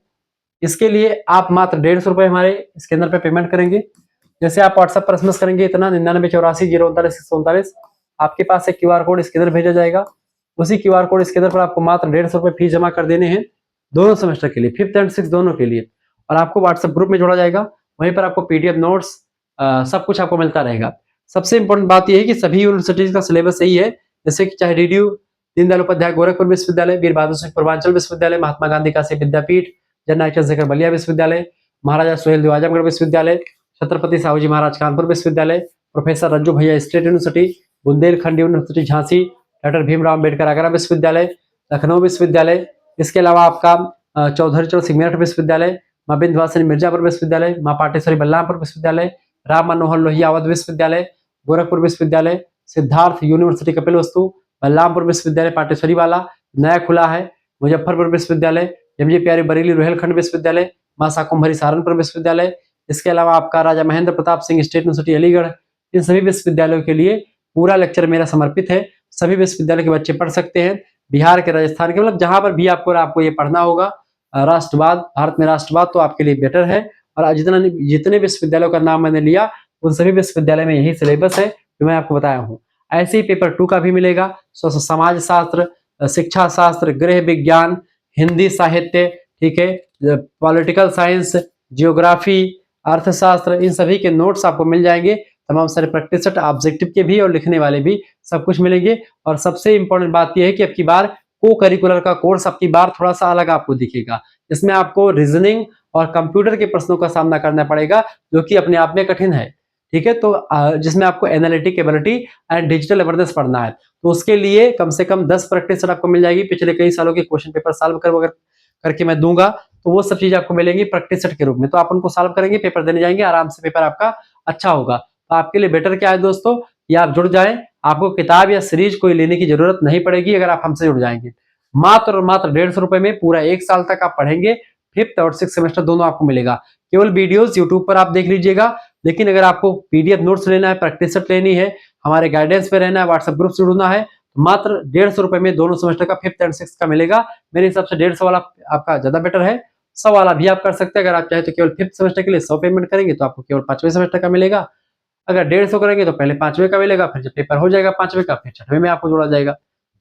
इसके लिए आप मात्र 150 रुपए हमारे स्कैनर पे पेमेंट करेंगे। जैसे आप व्हाट्सएप पर एसएमएस करेंगे इतना 9984 आपके पास एक क्यूआर कोड स्कैनर भेजा जाएगा। उसी क्यूआर कोड स्कैनर पर आपको मात्र 150 रुपए फीस जमा कर देने हैं दोनों सेमेस्टर के लिए, 5th एंड 6th दोनों के लिए, और आपको व्हाट्सएप ग्रुप में जोड़ा जाएगा। वहीं पर आपको पीडीएफ नोट्स सब कुछ आपको मिलता रहेगा। सबसे इंपॉर्टेंट बात यह है कि सभी यूनिवर्सिटीज का सिलेबस यही है, जैसे कि चाहे डीडीयू, दीनदयाल उपाध्याय गोरखपुर विश्वविद्यालय, वीर बहादुर सिंह पूर्वांचल विश्वविद्यालय, महात्मा गांधी काशी विद्यापीठ, जननायक चंद्रशेखर बलिया विश्वविद्यालय, महाराजा सुहेल देव आजमगढ़ विश्वविद्यालय, छत्रपति साहूजी महाराज कानपुर विश्वविद्यालय, प्रोफेसर रज्जू भैया state university, Bundelkhand university Jhansi, doctor Bhimrao Ambedkar Agra विश्वविद्यालय, लखनऊ विश्वविद्यालय, इसके अलावा आपका चौधरी चरण सिंह मेरठ विश्वविद्यालय, मां विंध्यवासिनी मिर्जापुर विश्वविद्यालय, मां पाटेश्वरी बलरामपुर विश्वविद्यालय, राम मनोहर लोहिया अवध विश्वविद्यालय, गोरखपुर विश्वविद्यालय, सिद्धार्थ यूनिवर्सिटी कपिलवस्तु, बलरामपुर विश्वविद्यालय पाटेश्वरी वाला नया खुला है, मुजफ्फरपुर विश्वविद्यालय, एमजी प्यारी बरेली रोहेलखंड विश्वविद्यालय, मां शाकुंभरी सहारनपुर विश्वविद्यालय, इसके अलावा आपका राजा महेंद्र प्रताप सिंह स्टेट यूनिवर्सिटी अलीगढ़। इन सभी विश्वविद्यालयों के लिए पूरा लेक्चर मेरा समर्पित है, सभी विश्वविद्यालय के बच्चे पढ़ सकते हैं। बिहार के, राजस्थान के, मतलब जहां पर भी आपको ये पढ़ना होगा राष्ट्रवाद, भारत में राष्ट्रवाद, तो आपके लिए बेटर है। और जितने विश्वविद्यालयों का नाम मैंने लिया उन सभी विश्वविद्यालय में यही सिलेबस है जो मैं आपको बताया हूँ। ऐसे ही पेपर 2 का भी मिलेगा, समाज शास्त्र, शिक्षा शास्त्र, गृह विज्ञान, हिंदी साहित्य, ठीक है, पॉलिटिकल साइंस, जियोग्राफी, अर्थशास्त्र, इन सभी के नोट्स आपको मिल जाएंगे। तमाम सारे प्रैक्टिस सेट, ऑब्जेक्टिव के भी और लिखने वाले भी, सब कुछ मिलेंगे। और सबसे इंपॉर्टेंट बात यह है कि अब की बार को करिकुलर का कोर्स अब की बार थोड़ा सा अलग आपको दिखेगा। इसमें आपको रीजनिंग और कंप्यूटर के प्रश्नों का सामना करना पड़ेगा, जो कि अपने आप में कठिन है, ठीक है। तो जिसमें आपको analytic ability and digital awareness पढ़ना है, तो उसके लिए कम से कम 10 प्रैक्टिस सेट आपको मिल जाएगी। पिछले कई सालों के क्वेश्चन पेपर सॉल्व करके मैं दूंगा, तो वो सब चीजें आपको मिलेंगी प्रैक्टिस सेट के रूप में। तो आप उनको सॉल्व करेंगे, पेपर देने जाएंगे, आराम से पेपर आपका अच्छा होगा। तो आपके लिए बेटर क्या है दोस्तों, कि आप जुड़ जाएं, आपको किताब या सीरीज कोई लेने की जरूरत नहीं पड़ेगी अगर आप हमसे जुड़ जाएंगे। मात्र और मात्र 150 रुपए में पूरा 1 साल तक आप पढ़ेंगे, 5th और 6th सेमेस्टर दोनों आपको मिलेगा। केवल वीडियोस यूट्यूब पर आप देख लीजिएगा, लेकिन अगर आपको पीडीएफ नोट्स लेना है, प्रैक्टिस सेट लेनी है, हमारे गाइडेंस पे रहना है, व्हाट्सएप ग्रुप से जुड़ना है, तो मात्र 150 रुपए में दोनों सेमेस्टर का 5th एंड 6th का मिलेगा। मेरे हिसाब से 150 वाला आपका ज्यादा बेटर है। 100 वाला भी आप कर सकते हैं, अगर आप चाहे तो केवल 5th सेमेस्टर के लिए 100 पेमेंट करेंगे तो आपको केवल 5वें सेमेस्टर का मिलेगा। अगर 150 करेंगे तो पहले 5वें का मिलेगा, फिर जब पेपर हो जाएगा 5वें का, फिर 6वें में आपको जोड़ा जाएगा।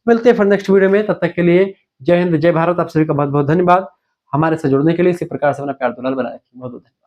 मिलते हैं फिर नेक्स्ट वीडियो में, तब तक के लिए जय हिंद, जय भारत। आप सभी का बहुत बहुत धन्यवाद हमारे से जुड़ने के लिए। इसी प्रकार से अपना प्यार दुलार बनाए रखिए। बहुत बहुत धन्यवाद।